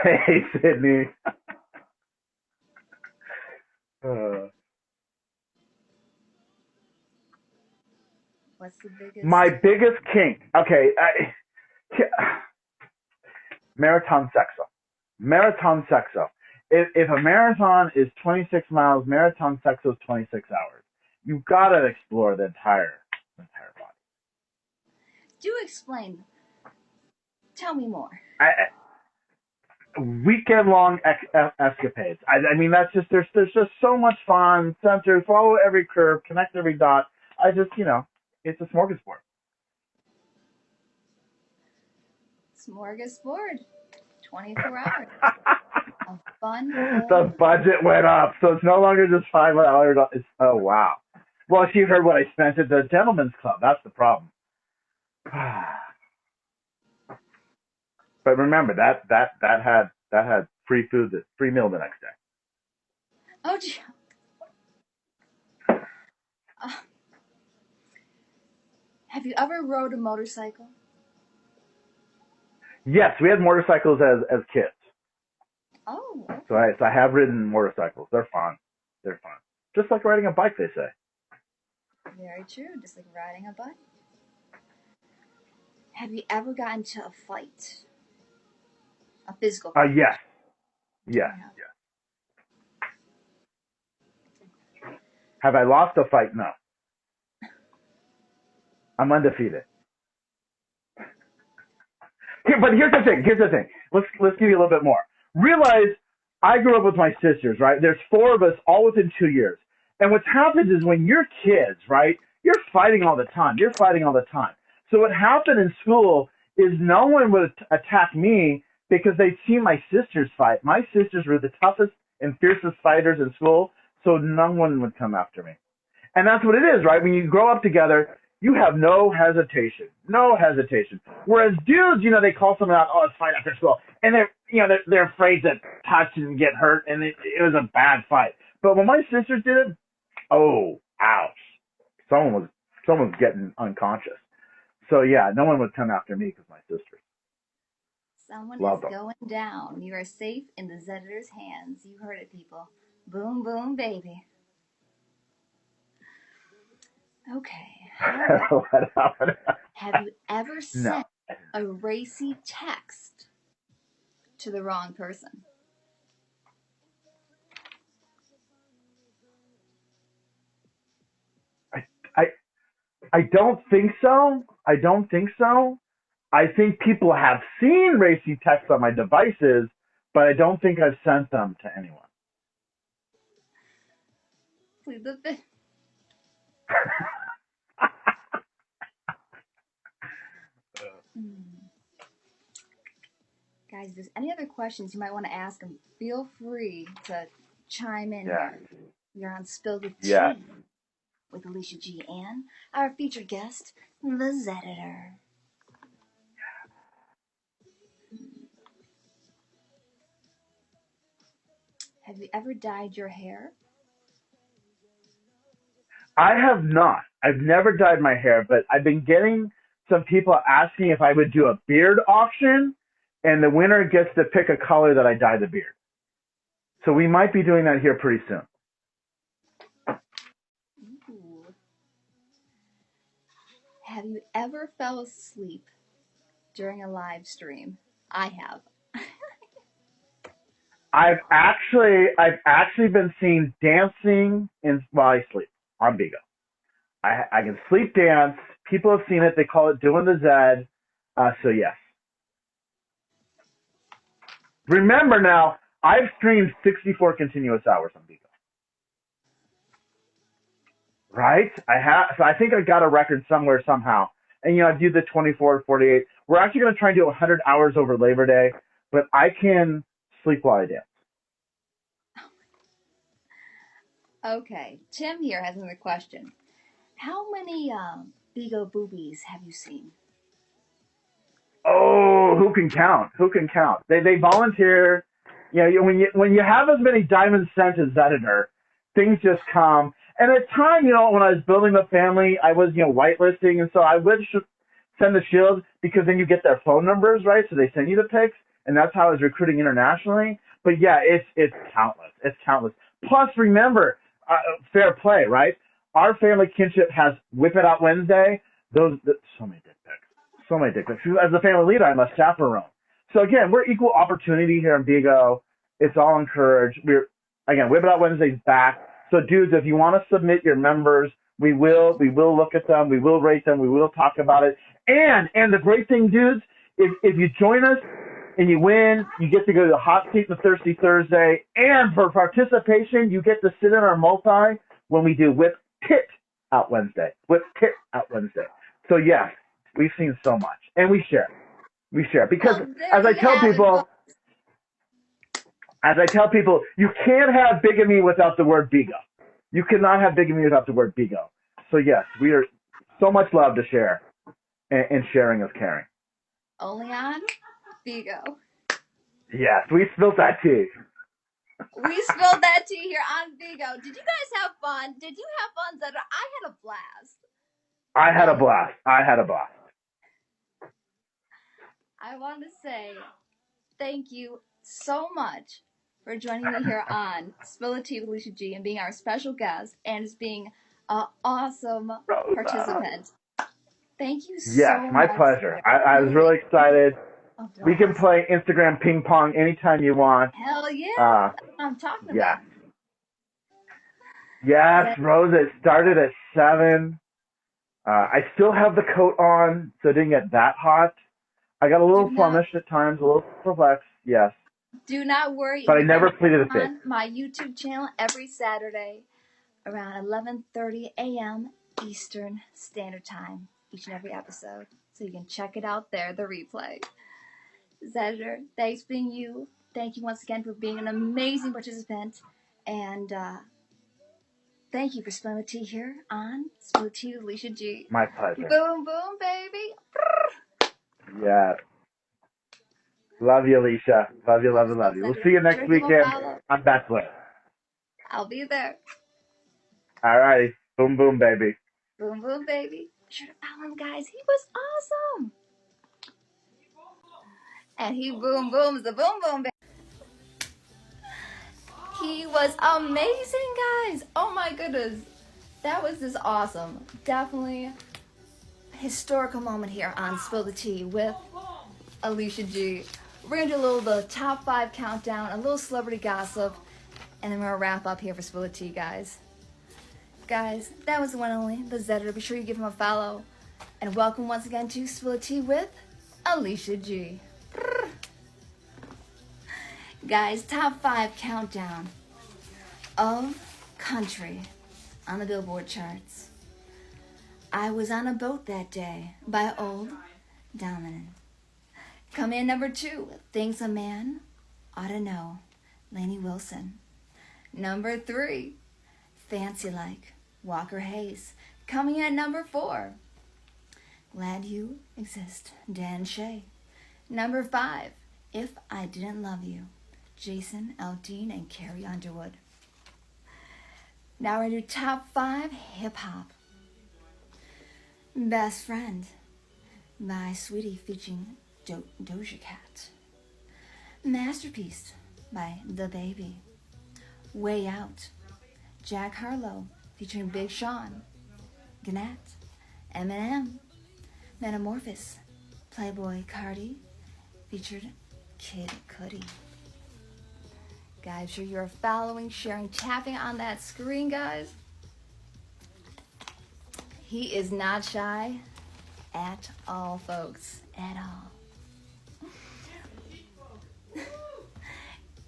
Hey, Sydney. What's the biggest? My biggest kink. Okay. Marathon sexo. Marathon sexo. If a marathon is 26 miles, marathon sexo is 26 hours. You've got to explore the entire body. Do explain. Tell me more. Weekend-long escapades. I mean, that's just there's just so much fun. Center, follow every curve, connect every dot. I just, it's a smorgasbord. Smorgasbord. 24 hours. Of fun. The budget went up, so it's no longer just $500. Oh wow. Well, she heard what I spent at the Gentleman's Club. That's the problem. But remember that had free food, free meal the next day. Oh, gee. Have you ever rode a motorcycle? Yes, we had motorcycles as kids. Oh. Okay. So I have ridden motorcycles. They're fun. They're fun. Just like riding a bike, they say. Very true. Just like riding a bike. Have you ever gotten into a fight? A physical fight? Yes. Yes. Have I lost a fight? No. I'm undefeated. But here's the thing. Let's give you a little bit more. Realize I grew up with my sisters, right? There's 4 of us all within 2 years. And what's happened is when you're kids, right, you're fighting all the time. So what happened in school is no one would attack me because they'd seen my sisters fight. My sisters were the toughest and fiercest fighters in school, so no one would come after me. And that's what it is, right? When you grow up together, you have no hesitation. Whereas dudes, they call someone out, oh, it's fine after school. And they're afraid to touch and get hurt, and it was a bad fight. But when my sisters did it, oh, ouch. Someone was getting unconscious. So yeah, no one would come after me because my sisters. Someone is going down. You are safe in the Zeditor's hands. You heard it, people. Boom, boom, baby. Okay. Have you ever sent a racy text to the wrong person? I don't think so. I think people have seen racy texts on my devices, but I don't think I've sent them to anyone. Please the fifth. Guys, if there's any other questions you might want to ask them, feel free to chime in here. You're on Spill the Tea with Alicia G and our featured guest, the Zeditor. Have you ever dyed your hair? I have not. I've never dyed my hair, but I've been getting some people asking if I would do a beard auction, and the winner gets to pick a color that I dye the beard. So we might be doing that here pretty soon. Ooh. Have you ever fell asleep during a live stream? I have. I've actually been seen dancing while I sleep on Bigo. I can sleep dance. People have seen it. They call it doing the Zed. So yes. Remember now, I've streamed 64 continuous hours on Bigo. Right? So I think I got a record somewhere somehow. And I do the 24, 48. We're actually going to try and do 100 hours over Labor Day, but I can sleep while I dance. Okay, Tim here has another question. How many Bigo boobies have you seen? Oh, who can count? They volunteer. when you have as many diamonds sent as Zeditor, things just come. And at the time, when I was building the family, I was, whitelisting, and so I would send the shield because then you get their phone numbers, right? So they send you the pics, and that's how I was recruiting internationally. But yeah, it's countless. It's countless. Plus, remember, fair play, right? Our family kinship has Whip It Out Wednesday. So many dick pics. So many dick pics. As the family leader, I must chaperone. So again, we're equal opportunity here in BIGO. It's all encouraged. Whip It Out Wednesday's back. So dudes, if you want to submit your members, we will look at them. We will rate them. We will talk about it. And the great thing, dudes, if you join us and you win, you get to go to the hot seat on Thirsty Thursday. And for participation, you get to sit in our multi when we do Whip Tit Out Wednesday. Whip Tit Out Wednesday. So yes, we've seen so much. And we share. Because as I tell people, you can't have bigamy without the word Bigo. You cannot have bigamy without the word Bigo. So yes, we are so much love to share, and sharing is caring. Only on Bigo. Yes, we spilled that tea. We spilled that tea here on Bigo. Did you guys have fun? Did you have fun, Zedder? I had a blast. I had a blast. I want to say thank you so much for joining me here on Spill the Tea with Alicia G and being our special guest and just being an awesome participant. Thank you so much. Yes, my pleasure. I was really excited. We can play Instagram ping pong anytime you want. Hell yeah. That's what I'm talking about. Yes, Rose, it started at 7. I still have the coat on, so it didn't get that hot. I got a little flummish at times, a little perplexed, yes. Do not worry. But I never pleaded the fifth. On my YouTube channel every Saturday around 11:30 a.m. Eastern Standard Time, each and every episode. So you can check it out there, the replay. Zeditor, thanks for being you. Thank you once again for being an amazing participant. And thank you for spilling the tea here on Spill the Tea with Alicia G. My pleasure. Boom, boom, baby. Yes. Love you, Alicia. Love you. We'll see you next weekend on Bachelorette. I'll be there. All righty. Boom, boom, baby. Boom, boom, baby. Be sure to follow him, guys. He was awesome. And he boom, booms the boom, boom, baby. He was amazing, guys. Oh, my goodness. That was just awesome. Definitely a historical moment here on Spill the Tea with Alicia G. We're going to do the top 5 countdown, a little celebrity gossip, and then we're going to wrap up here for Spill the Tea, guys. Guys, that was the one and only, the Zeditor. Be sure you give him a follow. And welcome once again to Spill the Tea with Alicia G. Guys, top 5 countdown of country on the Billboard charts. I Was on a Boat That Day by Old Dominion. Coming in number 2, Things a Man Ought to Know, Lainey Wilson. Number 3, Fancy Like, Walker Hayes. Coming in at number 4, Glad You Exist, Dan Shay. Number 5, If I Didn't Love You, Jason Aldean and Carrie Underwood. Now we're going to do top 5 hip-hop. Best Friend by Sweetie featuring Doja Cat. Masterpiece by The Baby. Way Out, Jack Harlow featuring Big Sean, Gannett, Eminem. Metamorphosis, Playboy Cardi featured Kid Cudi. Guys, sure you're following, sharing, tapping on that screen, guys. He is not shy at all, folks, at all.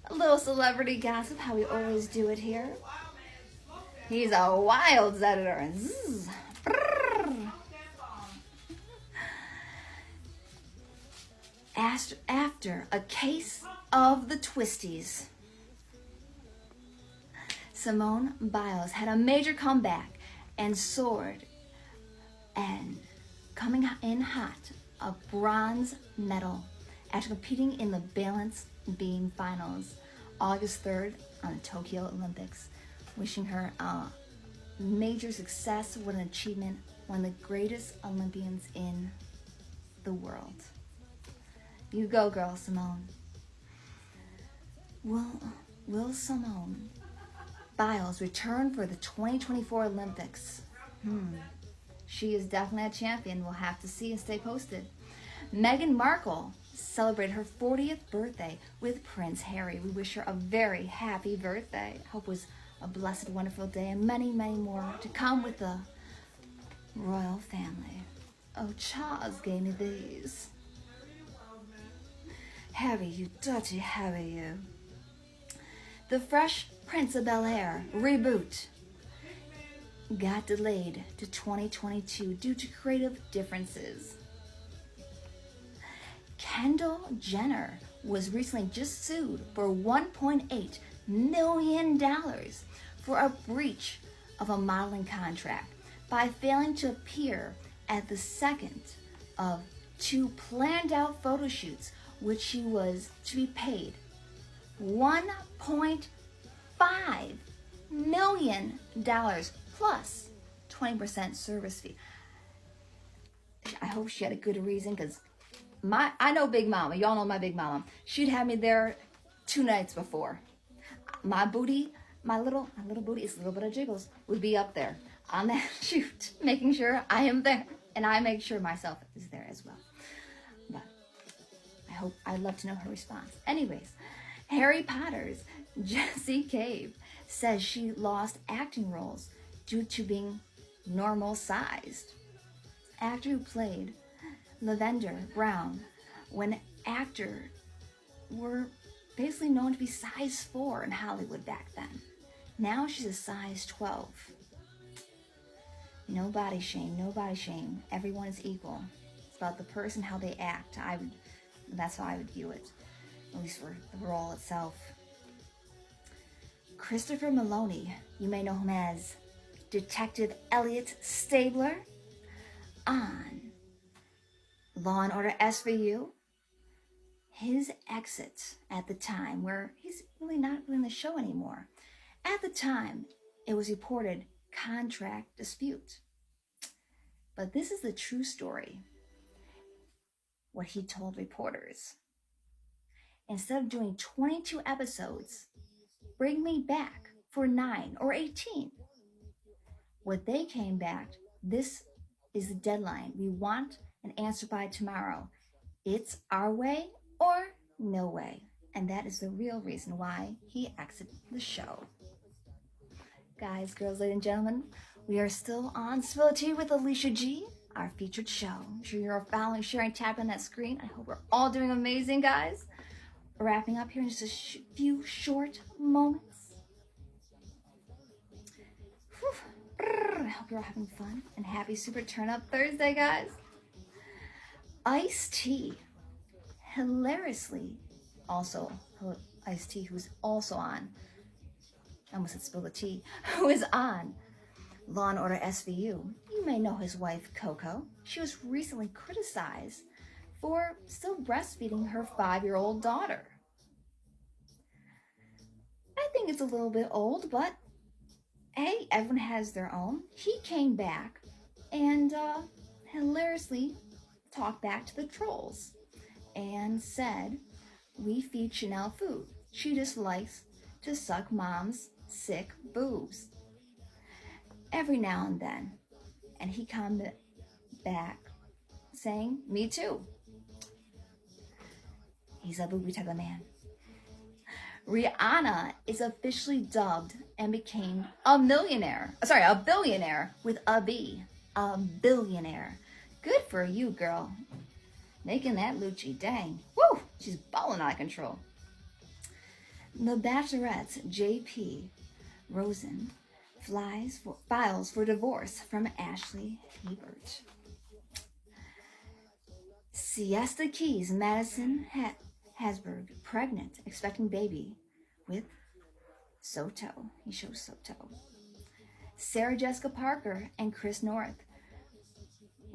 A little celebrity gossip, how we always do it here. He's a wild Zeditor. And zzz, after a case of the twisties, Simone Biles had a major comeback and soared, and coming in hot, a bronze medal after competing in the balance beam finals August 3rd on the Tokyo Olympics. Wishing her major success. What an achievement. One of the greatest Olympians in the world. You go, girl, Simone. Will Simone Biles return for the 2024 Olympics? She is definitely a champion. We'll have to see and stay posted. Meghan Markle celebrated her 40th birthday with Prince Harry. We wish her a very happy birthday. Hope it was a blessed, wonderful day, and many, many more to come with the royal family. Oh, Charles gave me these. Harry, you dirty Harry, you. The Fresh Prince of Bel-Air reboot got delayed to 2022 due to creative differences. Kendall Jenner was recently just sued for $1.8 million for a breach of a modeling contract by failing to appear at the second of 2 planned out photo shoots, which she was to be paid $1.5 million plus 20% service fee. I hope she had a good reason, because I know Big Mama. Y'all know my Big Mama. She'd have me there 2 nights before. My booty, my little booty, it's a little bit of jiggles, would be up there on that shoot, making sure I am there, and I make sure myself is there as well. But I'd love to know her response. Anyways, Harry Potter's Jessie Cave says she lost acting roles due to being normal sized. Actor who played Lavender Brown, when actors were basically known to be size 4 in Hollywood back then. Now she's a size 12. No body shame, no body shame. Everyone is equal. It's about the person, how they act. That's how I would view it, at least for the role itself. Christopher Maloney, you may know him as Detective Elliot Stabler on Law and Order SVU. His exit at the time, where he's really not in the show anymore. At the time, it was reported contract dispute. But this is the true story. What he told reporters. Instead of doing 22 episodes, bring me back for 9 or 18. What they came back, this is the deadline. We want an answer by tomorrow. It's our way or no way. And that is the real reason why he exited the show. Guys, girls, ladies and gentlemen, we are still on Spill the Tea with Alicia G, our featured show. I'm sure you're following, sharing, tapping on that screen. I hope we're all doing amazing, guys. Wrapping up here in just a few short moments. I hope you're all having fun and happy Super Turn Up Thursday, guys. Ice-T, hilariously, also Ice-T, who's also on, I almost said Spill the Tea, who is on Law and Order SVU. You may know his wife, Coco. She was recently criticized for still breastfeeding her 5-year-old daughter. I think it's a little bit old, but hey, everyone has their own. He came back and hilariously talked back to the trolls and said, we feed Chanel food. She just likes to suck mom's sick boobs every now and then. And he come back saying, me too. He's a booby type of man. Rihanna is officially dubbed and became a billionaire with a B. A billionaire. Good for you, girl. Making that Lucci, dang. Woo! She's balling out of control. The Bachelorette's J.P. Rosen files for divorce from Ashley Hebert. Siesta Keys, Madison Hasberg, pregnant, expecting baby with Soto. He shows Soto. Sarah Jessica Parker and Chris North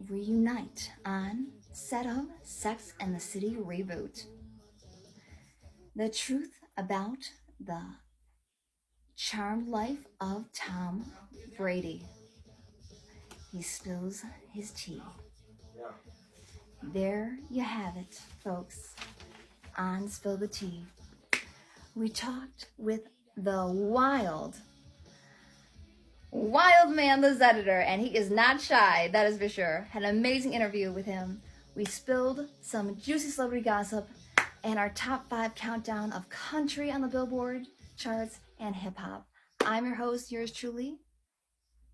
reunite on set of Sex and the City reboot. The truth about the charmed life of Tom Brady. He spills his tea. There you have it, folks, on Spill the Tea. We talked with the wild man, the Zeditor, and he is not shy, that is for sure. Had an amazing interview with him. We spilled some juicy celebrity gossip and our top 5 countdown of country on the Billboard charts and hip-hop. I'm your host, yours truly,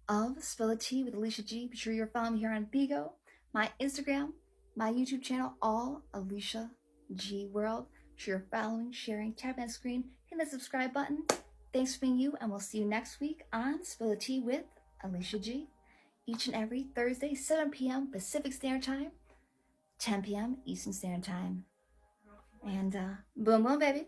of Spill the Tea with Alicia G. Be sure you're following me here on BIGO, my Instagram, my YouTube channel, all AliciaGWorld. Be sure you're following, sharing, tapping that screen, hit the subscribe button. Thanks for being you, and we'll see you next week on Spill the Tea with Alicia G. Each and every Thursday, 7 p.m. Pacific Standard Time, 10 p.m. Eastern Standard Time. And boom, boom, baby.